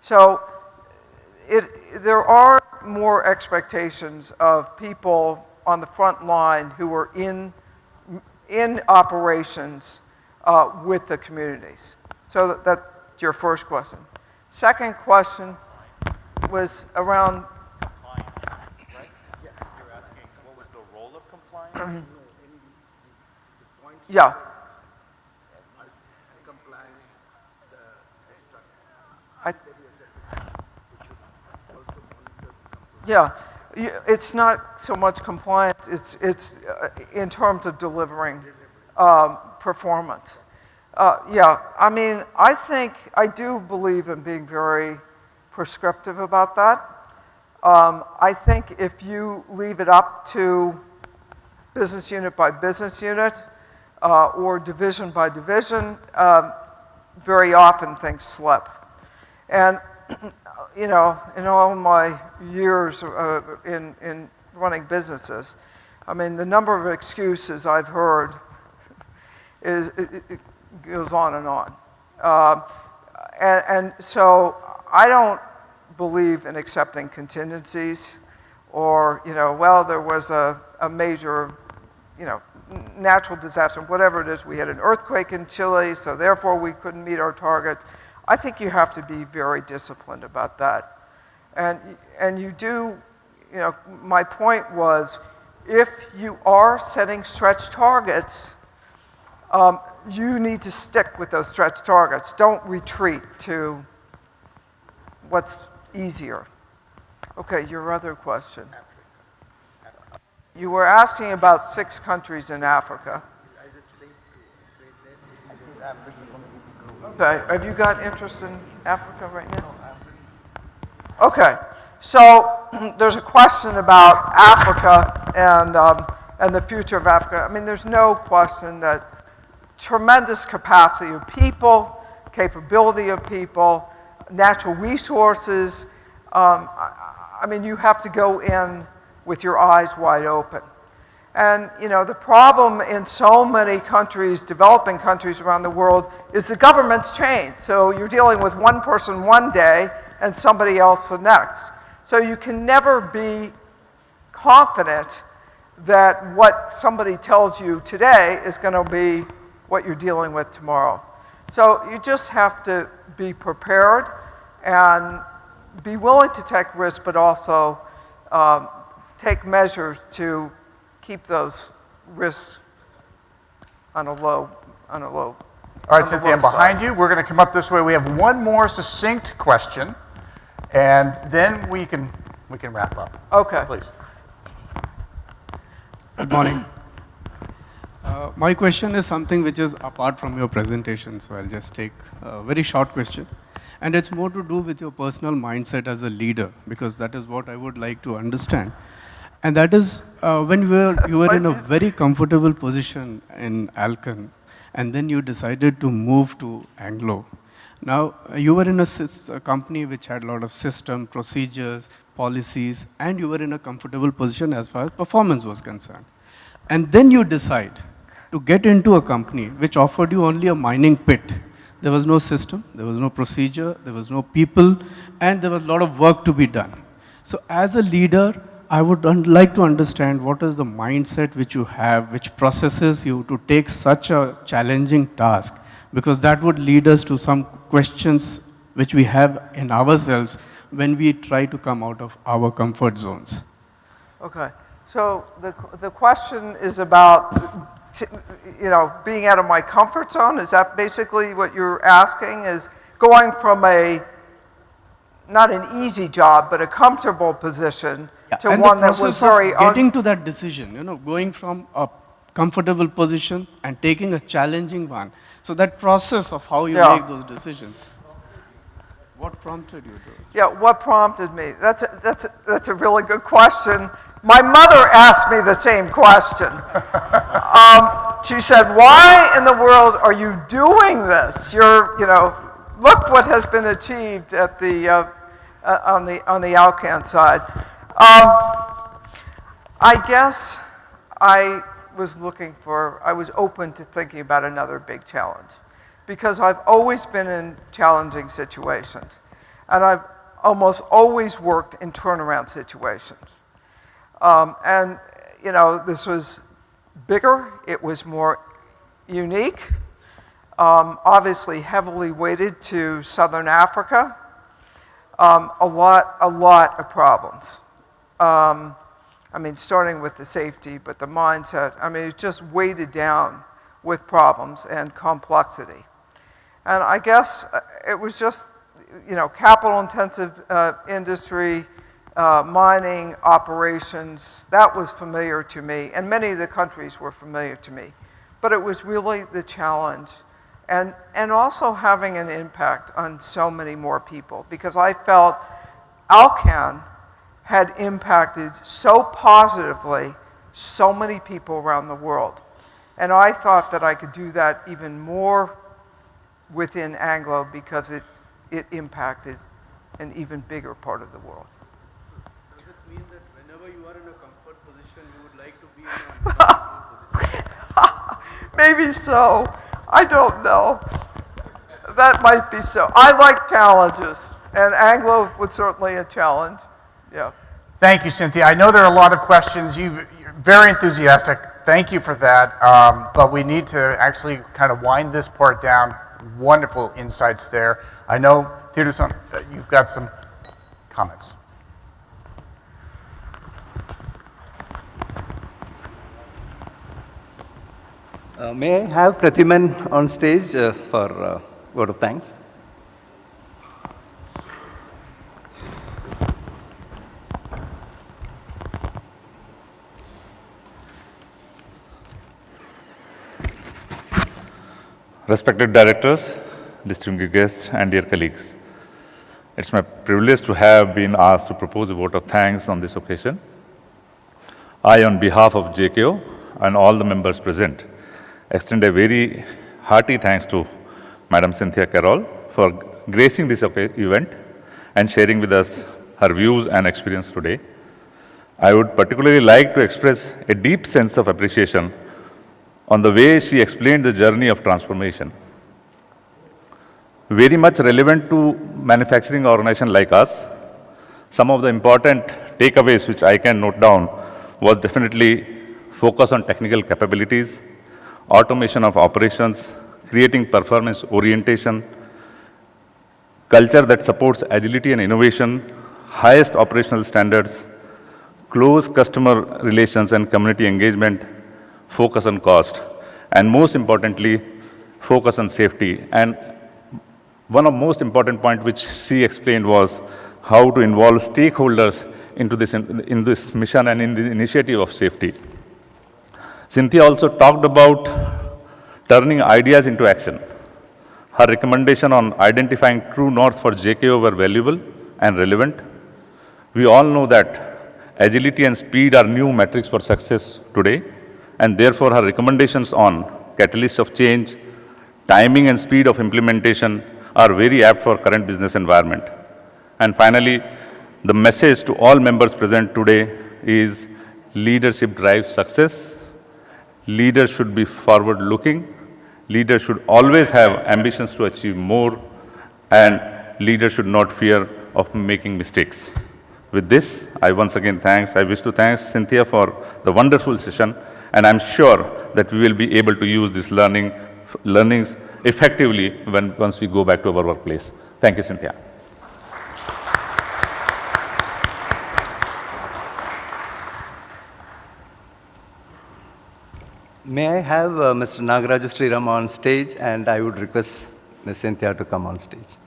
So there are more expectations of people on the front line who are in operations with the communities. So that's your first question. Second question was around compliance, right? Yeah. You're asking what was the role of compliance? Yeah. Yeah, it's not so much compliance, it's in terms of delivering performance. Yeah, I mean, I do believe in being very prescriptive about that. I think if you leave it up to business unit by business unit or division by division, very often things slip. And in all my years in running businesses, I mean, the number of excuses I've heard it goes on and on. And so I don't believe in accepting contingencies or, well, there was a major, natural disaster, whatever it is. We had an earthquake in Chile, so therefore we couldn't meet our target. I think you have to be very disciplined about that. And you do, my point was, if you are setting stretch targets, you need to stick with those stretch targets. Don't retreat to what's easier. Okay, your other question. You were asking about 6 countries in Africa. Okay, have you got interest in Africa right now? Okay, so there's a question about Africa and the future of Africa. I mean, there's no question that tremendous capacity of people, capability of people, natural resources. I mean, you have to go in with your eyes wide open. And, you know, the problem in so many countries, developing countries around the world, is the governments change. So you're dealing with one person one day and somebody else the next. So you can never be confident that what somebody tells you today is going to be what you're dealing with tomorrow. So you just have to be prepared and be willing to take risks, but also take measures to keep those risks on a low. All right, Cynthia, I'm behind you. We're going to come up this way. We have one more succinct question, and then we can wrap up. Okay. Please. Good morning. My question is something which is apart from your presentation, so I'll just take a very short question. And it's more to do with your personal mindset as a leader, because that is what I would like to understand. And that is when you were in a very comfortable position in Alcan, and then you decided to move to Anglo. Now, you were in a company which had a lot of system, procedures, policies, and you were in a comfortable position as far as performance was concerned. And then you decide to get into a company which offered you only a mining pit. There was no system, there was no procedure, there was no people, and there was a lot of work to be done. So as a leader, I would like to understand what is the mindset which you have, which processes you to take such a challenging task, because that would lead us to some questions which we have in ourselves when we try to come out of our comfort zones. Okay. So the question is about, you know, being out of my comfort zone. Is that basically what you're asking? Is going from not an easy job, but a comfortable position to and one the that was process very... of getting to that decision, you know, going from a comfortable position and taking a challenging one. So that process of how you make those decisions. What prompted you to? Yeah, what prompted me? That's a really good question. My mother asked me the same question. She said, "Why in the world are you doing this? You know, look what has been achieved at on the Alcan side." I guess I was open to thinking about another big challenge, because I've always been in challenging situations, and I've almost always worked in turnaround situations. And, you know, this was bigger, it was more unique, obviously heavily weighted to Southern Africa, a lot of problems. I mean, starting with the safety, but the mindset, I mean, it's just weighted down with problems and complexity. And I guess it was just, you know, capital-intensive industry, mining operations, that was familiar to me, and many of the countries were familiar to me. But it was really the challenge, and also having an impact on so many more people, because I felt Alcan had impacted so positively so many people around the world. And I thought that I could do that even more within Anglo, because it impacted an even bigger part of the world. Does it mean that whenever you are in a comfort position, you would like to be in an uncomfortable position? Maybe so. I don't know. That might be so. I like challenges, and Anglo was certainly a challenge. Yeah. Thank you, Cynthia. I know there are a lot of questions. You're very enthusiastic. Thank you for that. But we need to actually kind of wind this part down. Wonderful insights there. I know, Theodore-san, you've got some comments. May I have Pratiman on stage for word of thanks? Respected directors, distinguished guests, and dear colleagues, it's my privilege to have been asked to propose a vote of thanks on this occasion. I, on behalf of JKO and all the members present, extend a very hearty thanks to Madam Cynthia Carroll for gracing this event and sharing with us her views and experience today. I would particularly like to express a deep sense of appreciation on the way she explained the journey of transformation. Very much relevant to manufacturing organization like us, some of the important takeaways which I can note down was definitely focus on technical capabilities, automation of operations, creating performance orientation, culture that supports agility and innovation, highest operational standards, close customer relations and community engagement, focus on cost, and most importantly, focus on safety. And one of the most important points which she explained was how to involve stakeholders into this, in this mission and in the initiative of safety. Cynthia also talked about turning ideas into action. Her recommendation on identifying true north for JKO were valuable and relevant. We all know that agility and speed are new metrics for success today, and therefore her recommendations on catalysts of change, timing and speed of implementation are very apt for current business environment. And finally, the message to all members present today is leadership drives success. Leaders should be forward-looking. Leaders should always have ambitions to achieve more, and leaders should not fear of making mistakes. With this, I once again wish to thank Cynthia for the wonderful session, and I'm sure that we will be able to use this learnings effectively once we go back to our workplace. Thank you, Cynthia. May I have Mr. Nagaraju Sriram on stage, and I would request Ms. Cynthia to come on stage.